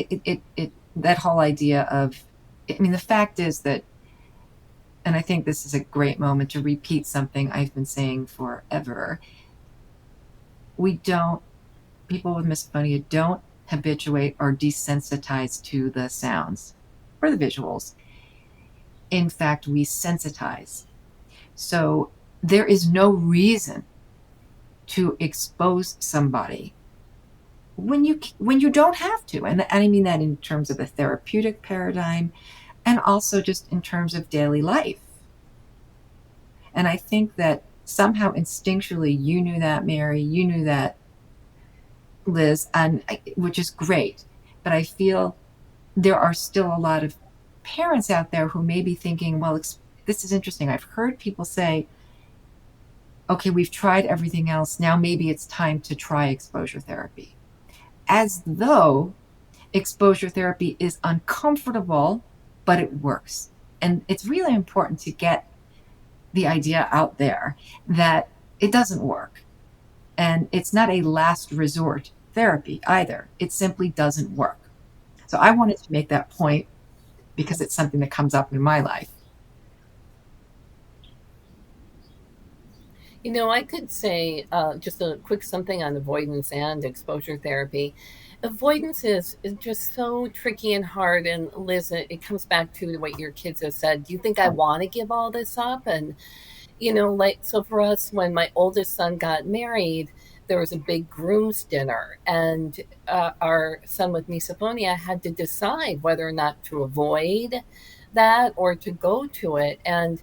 that whole idea of, I mean, the fact is that, and I think this is a great moment to repeat something I've been saying forever. We don't, people with misophonia don't habituate or desensitize to the sounds or the visuals. In fact, we sensitize. So there is no reason to expose somebody when you don't have to. And I mean that in terms of a therapeutic paradigm and also just in terms of daily life. And I think that somehow instinctually you knew that, Mary, you knew that, Liz, and which is great. But I feel there are still a lot of parents out there who may be thinking, well, this is interesting. I've heard people say, okay, we've tried everything else. Now maybe it's time to try exposure therapy. As though exposure therapy is uncomfortable, but it works. And it's really important to get the idea out there that it doesn't work. And it's not a last resort therapy either. It simply doesn't work. So I wanted to make that point because it's something that comes up in my life. I could say just a quick something on avoidance and exposure therapy. Avoidance is just so tricky and hard. And Liz, it comes back to what your kids have said. Do you think I want to give all this up? And like, so for us, when my oldest son got married, there was a big groom's dinner, and our son with misophonia had to decide whether or not to avoid that or to go to it. And,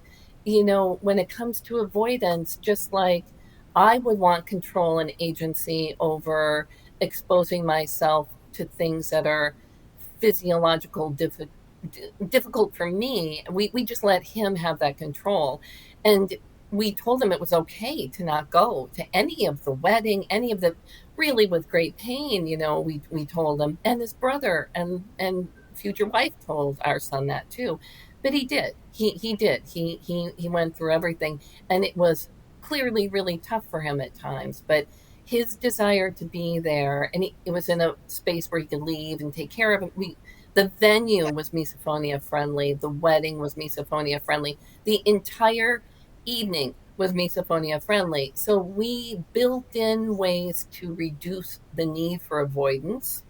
when it comes to avoidance, just like I would want control and agency over exposing myself to things that are physiological difficult for me, we just let him have that control. And we told him it was okay to not go to any of the wedding, any of the, really with great pain, we told him. And his brother and future wife told our son that too. But he did. He did. He went through everything, and it was clearly really tough for him at times. But his desire to be there, and it was in a space where he could leave and take care of it. The venue was misophonia friendly. The wedding was misophonia friendly. The entire evening was misophonia friendly. So we built in ways to reduce the need for avoidance.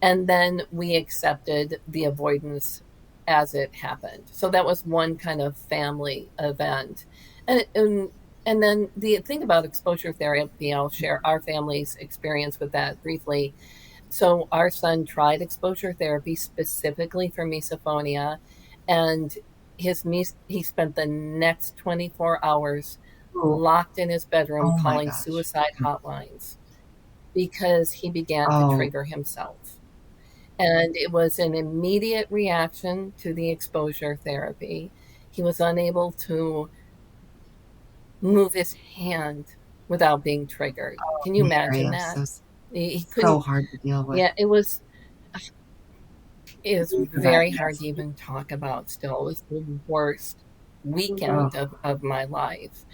And then we accepted the avoidance as it happened. So that was one kind of family event. And then the thing about exposure therapy, I'll share our family's experience with that briefly. So our son tried exposure therapy specifically for misophonia, and he spent the next 24 hours Oh, locked in his bedroom oh my calling gosh. suicide hotlines because he began to Oh, trigger himself. And it was an immediate reaction to the exposure therapy. He was unable to move his hand without being triggered. Can you Mary, imagine I'm that? so He so couldn't. hard to deal with. Yeah, it is Thank you for that. very hard to Yes. even talk about still. It was the worst Oh, weekend of my life.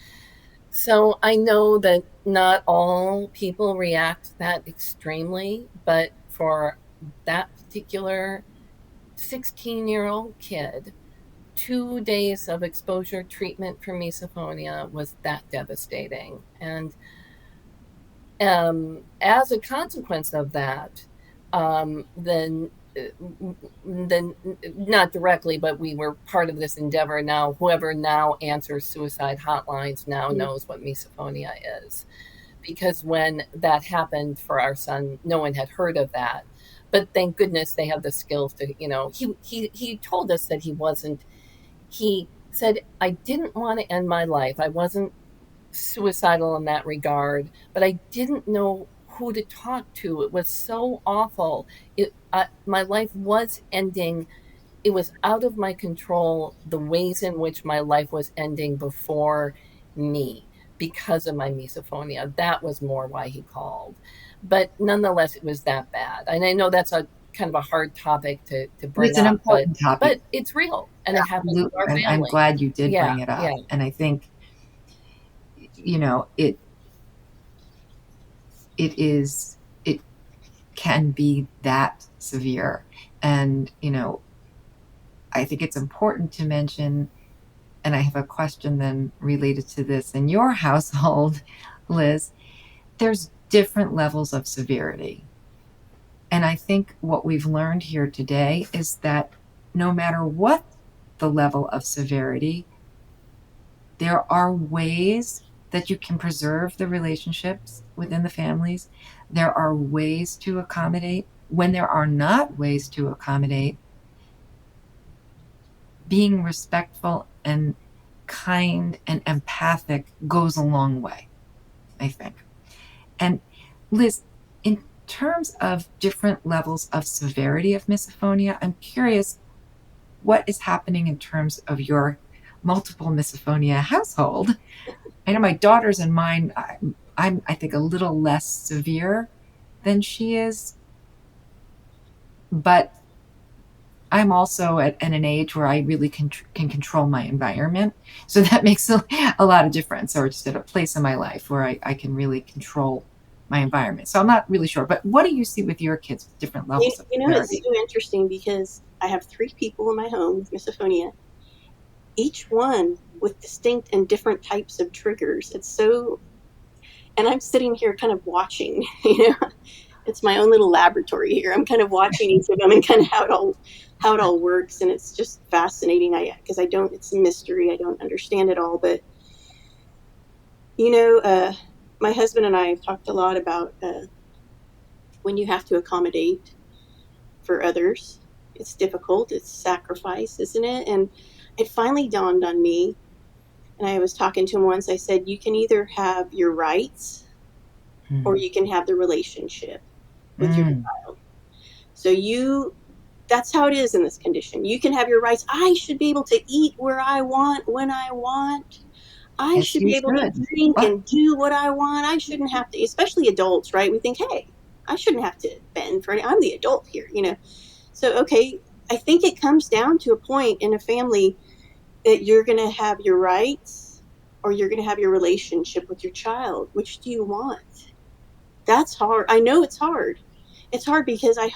So I know that not all people react that extremely, but for that particular 16-year-old kid, 2 days of exposure treatment for misophonia was that devastating. And as a consequence of that, then not directly, but we were part of this endeavor. Now, whoever now answers suicide hotlines now knows what misophonia is, because when that happened for our son, no one had heard of that. But thank goodness they have the skills to, he told us that he said, I didn't want to end my life. I wasn't suicidal in that regard, but I didn't know who to talk to. It was so awful. My life was ending. It was out of my control, the ways in which my life was ending before me because of my misophonia. That was more why he called. But nonetheless, it was that bad. And I know that's a kind of a hard topic to bring it's an up, but important topic. but it's real and it happened to Absolutely. our I'm family. glad you did Yeah, bring it yeah. up. And I think, it can be that severe. And, I think it's important to mention, and I have a question then related to this in your household, Liz, there's different levels of severity. And I think what we've learned here today is that no matter what the level of severity, there are ways that you can preserve the relationships within the families. There are ways to accommodate. When there are not ways to accommodate, being respectful and kind and empathic goes a long way, I think. And Liz, in terms of different levels of severity of misophonia, I'm curious what is happening in terms of your multiple misophonia household. I know my daughters and mine, I think, a little less severe than she is, but I'm also at an age where I really can control my environment. So that makes a lot of difference, or just at a place in my life where I can really control my environment. So I'm not really sure. But what do you see with your kids with different levels of It's severity? so interesting because I have 3 people in my home with misophonia, each one with distinct and different types of triggers. It's so, and I'm sitting here kind of watching, it's my own little laboratory here. I'm kind of watching each of them and kind of how it all works, and it's just fascinating. Because I don't, it's a mystery. I don't understand it all, but you know, uh, my husband and I have talked a lot about when you have to accommodate for others. It's difficult. It's sacrifice, isn't it? And it finally dawned on me. And I was talking to him once. I said, you can either have your rights or Mm. you can have the relationship with your Mm. child. So that's how it is in this condition. You can have your rights. I should be able to eat where I want, when I want. I Yes, should you be able to should. drink What? and do what I want. I shouldn't have to, especially adults, right? We think, hey, I shouldn't have to bend for any, I'm the adult here. So, okay, I think it comes down to a point in a family that you're going to have your rights or you're going to have your relationship with your child. Which do you want? That's hard. I know it's hard. It's hard because I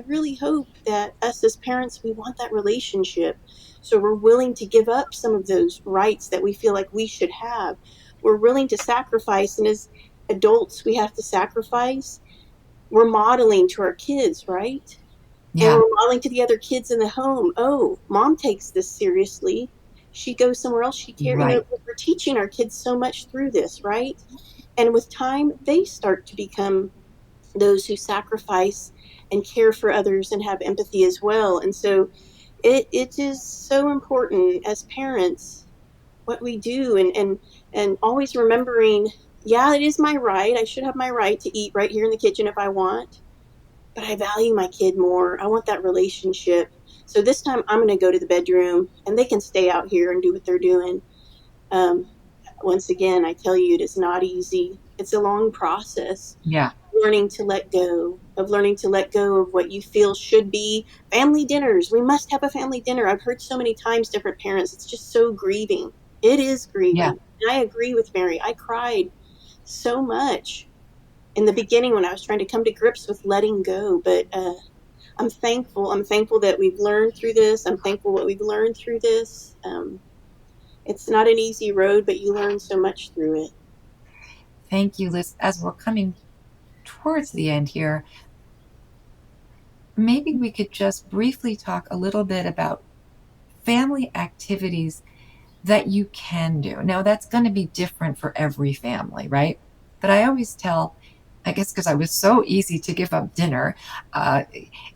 really hope that us as parents, we want that relationship. So we're willing to give up some of those rights that we feel like we should have. We're willing to sacrifice. And as adults, we have to sacrifice. We're modeling to our kids, right? And Yeah. we're modeling to the other kids in the home, oh, mom takes this seriously. She goes somewhere else. Right. We're teaching our kids so much through this, right? And with time, they start to become those who sacrifice and care for others and have empathy as well. And so it is so important as parents what we do, and always remembering, yeah, it is my right. I should have my right to eat right here in the kitchen if I want, but I value my kid more. I want that relationship. So this time I'm going to go to the bedroom and they can stay out here and do what they're doing. Um, Once again, I tell you, it is not easy. It's a long process. Yeah. Learning to let go of what you feel should be family dinners. We must have a family dinner. I've heard so many times different parents. It's just so grieving. It is Yeah. grieving. And I agree with Mary. I cried so much in the beginning when I was trying to come to grips with letting go. But I'm thankful. I'm thankful that we've learned through this. I'm thankful what we've learned through this. It's not an easy road, but you learn so much through it. Thank you, Liz. As we're coming towards the end here, maybe we could just briefly talk a little bit about family activities that you can do. Now, that's going to be different for every family, right? But I always tell, I guess because I was so easy to give up dinner, uh,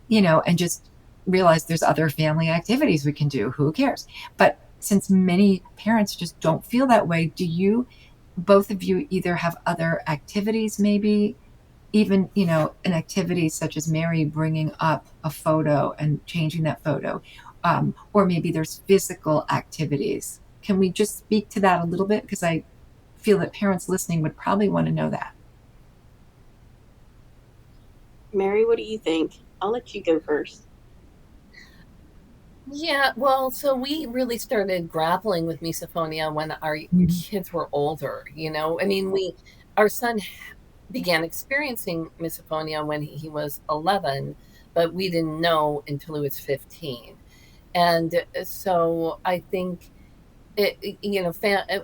and just realize there's other family activities we can do. Who cares? But since many parents just don't feel that way, do you, both of you, either have other activities maybe, even an activity such as Mary bringing up a photo and changing that photo, or maybe there's physical activities. Can we just speak to that a little bit, because I feel that parents listening would probably want to know that. Mary, what do you think? I'll let you go first. Yeah, well, so we really started grappling with misophonia when our Mhm. kids were older, you know? I mean, our son began experiencing misophonia when he was 11, but we didn't know until he was 15. And so I think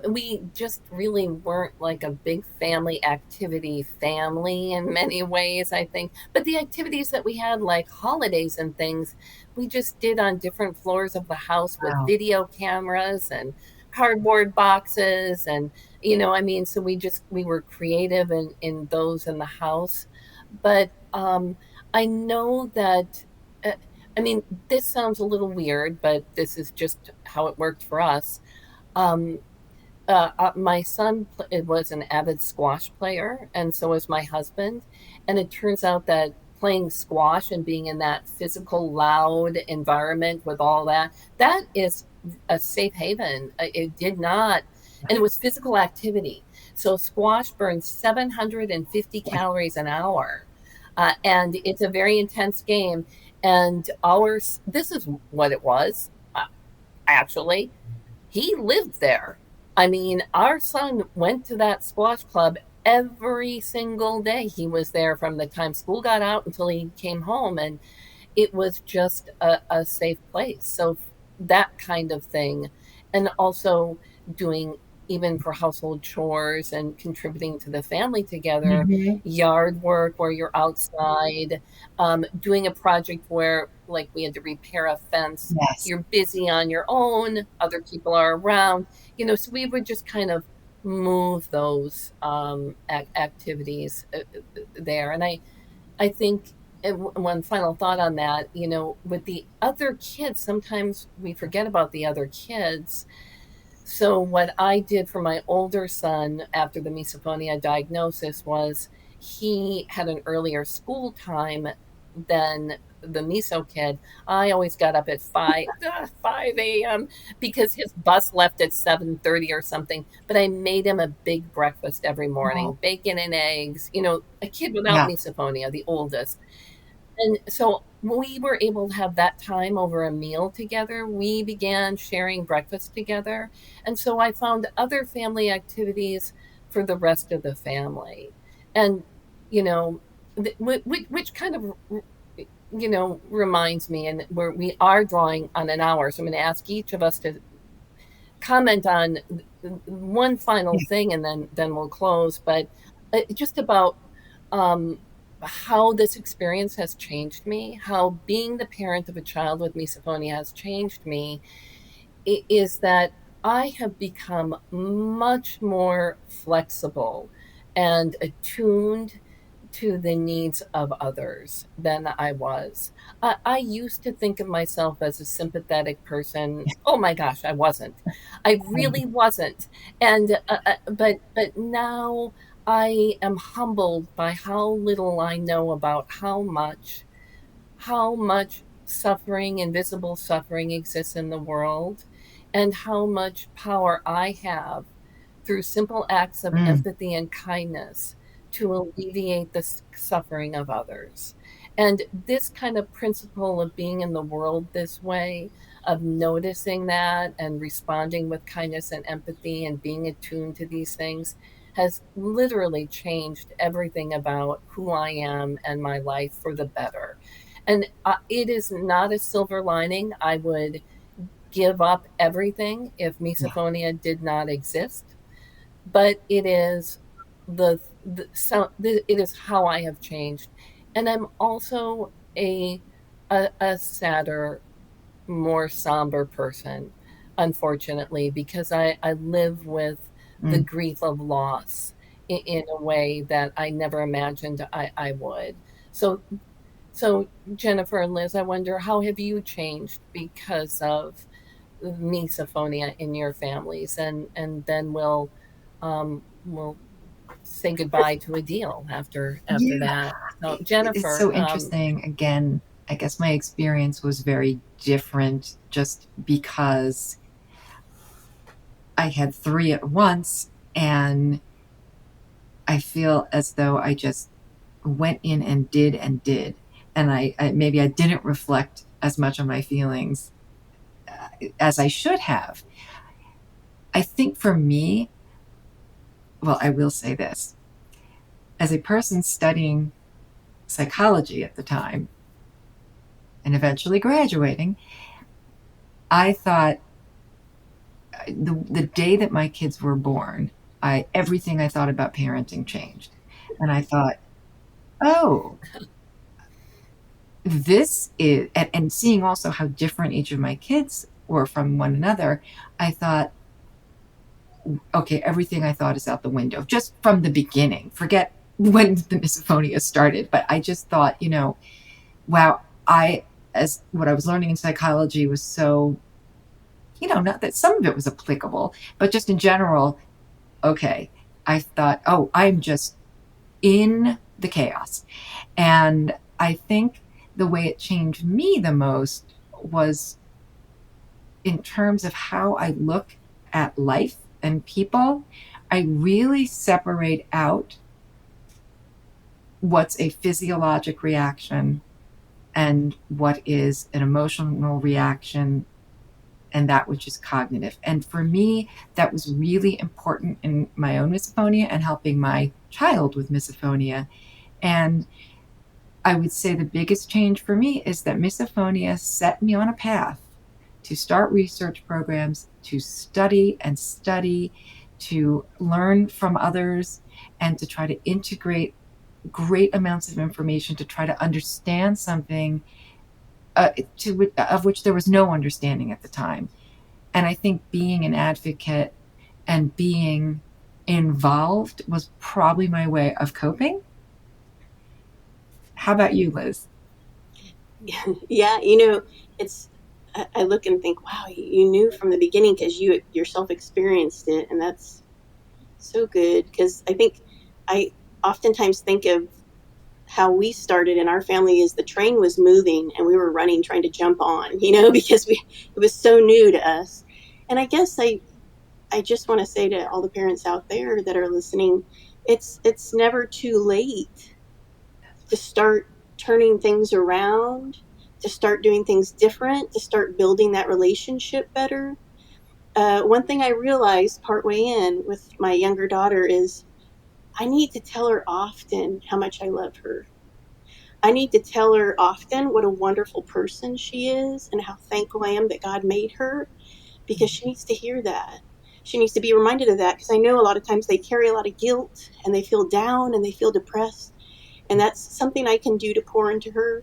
we just really weren't like a big family activity family in many ways, I think. But the activities that we had, like holidays and things, we just did on different floors of the house with Wow. video cameras and cardboard boxes. And, I mean, so we were creative in those in the house. But I know that. Uh, I mean, this sounds a little weird, but this is just how it worked for us. Um, my son was an avid squash player, and so was my husband. And it turns out that playing squash and being in that physical, loud environment with all that, that is a safe haven. It did not, and it was physical activity. So squash burns 750 calories an hour. And it's a very intense game. And this is what it was, actually he lived there. I mean, our son went to that squash club every single day. He was there from the time school got out until he came home, and it was just a safe place. So that kind of thing, and also doing even for household chores and contributing to the family together, Hmm. yard work where you're outside, doing a project where like we had to repair a fence. Yes. You're busy on your own, other people are around, so we would just kind of move those activities there. And I think, and one final thought on that, with the other kids, sometimes we forget about the other kids. So, what I did for my older son after the misophonia diagnosis was he had an earlier school time than the meso kid. I always got up at 5 a.m. because his bus left at 7:30 or something. But I made him a big breakfast every Oh, morning, bacon and eggs, a kid without yeah. misophonia, the oldest. And so when we were able to have that time over a meal together, we began sharing breakfast together. And so I found other family activities for the rest of the family. And, you know, which kind of, reminds me, and where we are drawing on an hour. So I'm going to ask each of us to comment on one final Yeah. thing, and then we'll close. But just about, um, how this experience has changed me, how being the parent of a child with misophonia has changed me, is that I have become much more flexible and attuned to the needs of others than I was. I used to think of myself as a sympathetic person. Oh my gosh, I wasn't. I really wasn't. And but now I am humbled by how little I know about how much suffering, invisible suffering exists in the world, and how much power I have through simple acts of Mm, empathy and kindness to alleviate the suffering of others. And this kind of principle of being in the world this way, of noticing that and responding with kindness and empathy and being attuned to these things, has literally changed everything about who I am and my life for the better. And it is not a silver lining. I would give up everything if yeah. misophonia did not exist, but it is it is how I have changed. And I'm also a sadder, more somber person, unfortunately, because I live with the Mm. grief of loss in a way that I never imagined I would. So so, Jennifer and Liz, I wonder, how have you changed because of misophonia in your families? And then we'll say goodbye to Adil after Yeah. that. So, It's Jennifer, so interesting. Again, I guess my experience was very different just because I had three at once, and I feel as though I just went in and did and did. And maybe I didn't reflect as much on my feelings as I should have. I think for me, well, I will say this as a person studying psychology at the time and eventually graduating, I thought the day that my kids were born, everything I thought about parenting changed. And I thought, oh, this is, and seeing also how different each of my kids were from one another, I thought, okay, everything I thought is out the window just from the beginning. Forget when the misophonia started, but I just thought, wow, as what I was learning in psychology was so, not that some of it was applicable, but just in general, okay, I thought, oh, I'm just in the chaos. And I think the way it changed me the most was in terms of how I look at life and people. I really separate out what's a physiologic reaction and what is an emotional reaction and that which is cognitive. And for me, that was really important in my own misophonia and helping my child with misophonia. And I would say the biggest change for me is that misophonia set me on a path to start research programs, to study and study, to learn from others, and to try to integrate great amounts of information to try to understand something of which there was no understanding at the time. And I think being an advocate and being involved was probably my way of coping. How about you, Liz? Yeah, it's I look and think, wow, you knew from the beginning because you yourself experienced it, and that's so good. Because I think I oftentimes think of how we started in our family is the train was moving and we were running trying to jump on, because it was so new to us. And I guess I just want to say to all the parents out there that are listening, it's never too late to start turning things around, to start doing things different, to start building that relationship better. One thing I realized partway in with my younger daughter is I need to tell her often how much I love her. I need to tell her often what a wonderful person she is and how thankful I am that God made her, because she needs to hear that. She needs to be reminded of that, because I know a lot of times they carry a lot of guilt and they feel down and they feel depressed. And that's something I can do to pour into her.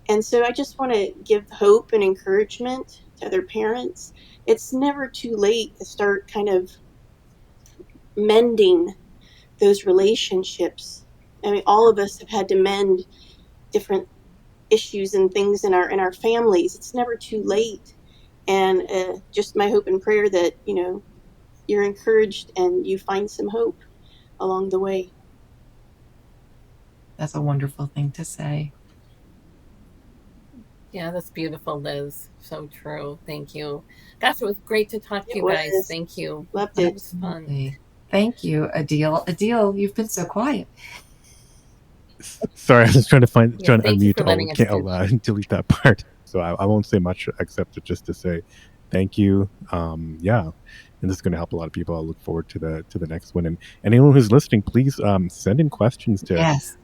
And so I just want to give hope and encouragement to other parents. It's never too late to start kind of mending those relationships. I mean, all of us have had to mend different issues and things in our families. It's never too late. And just my hope and prayer that, you're encouraged and you find some hope along the way. That's a wonderful thing to say. Yeah, that's beautiful, Liz. So true. Thank you. Gosh, it was great to talk to It you guys. was. Thank you. Loved That it. was fun. Absolutely. Thank you, Adil. Adil, you've been so quiet. Sorry, I was trying to Yeah, trying to thank you unmute. for letting us do I'll delete that part. So I won't say much except just to say thank you. Yeah, and this is going to help a lot of people. I'll look forward to the next one. And anyone who's listening, please send in questions to Yes.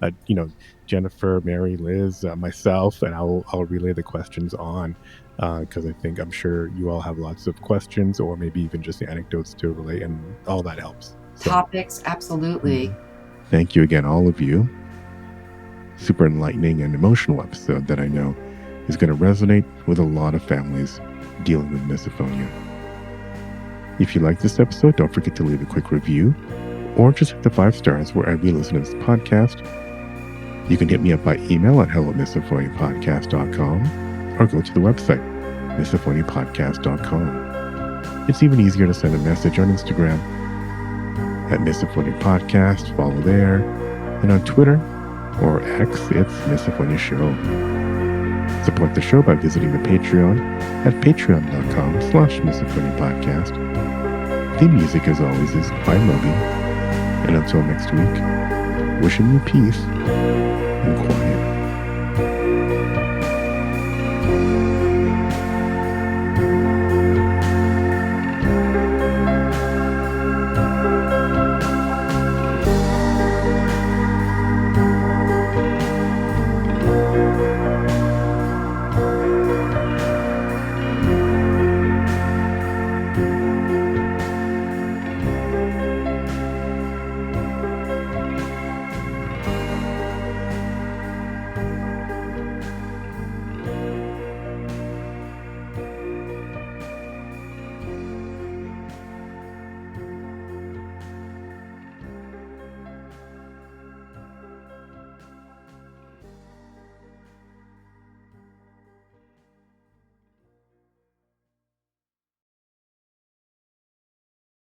Jennifer, Mary, Liz, myself, and I'll relay the questions on because I'm sure you all have lots of questions or maybe even just anecdotes to relate, and all that helps. So, Topics, absolutely. thank you again, all of you. Super enlightening and emotional episode that I know is going to resonate with a lot of families dealing with misophonia. If you like this episode, don't forget to leave a quick review or just hit the 5 stars wherever you listen to this podcast. You can hit me up by email at hello@misophoniapodcast.com or go to the website, misophoniapodcast.com. It's even easier to send a message on Instagram at Misophonia Podcast, follow there, and on Twitter or X, it's Misophonia Show. Support the show by visiting the Patreon at patreon.com/Misophonia Podcast. Theme music, as always, is by Moby. And until next week, wishing you peace and quiet.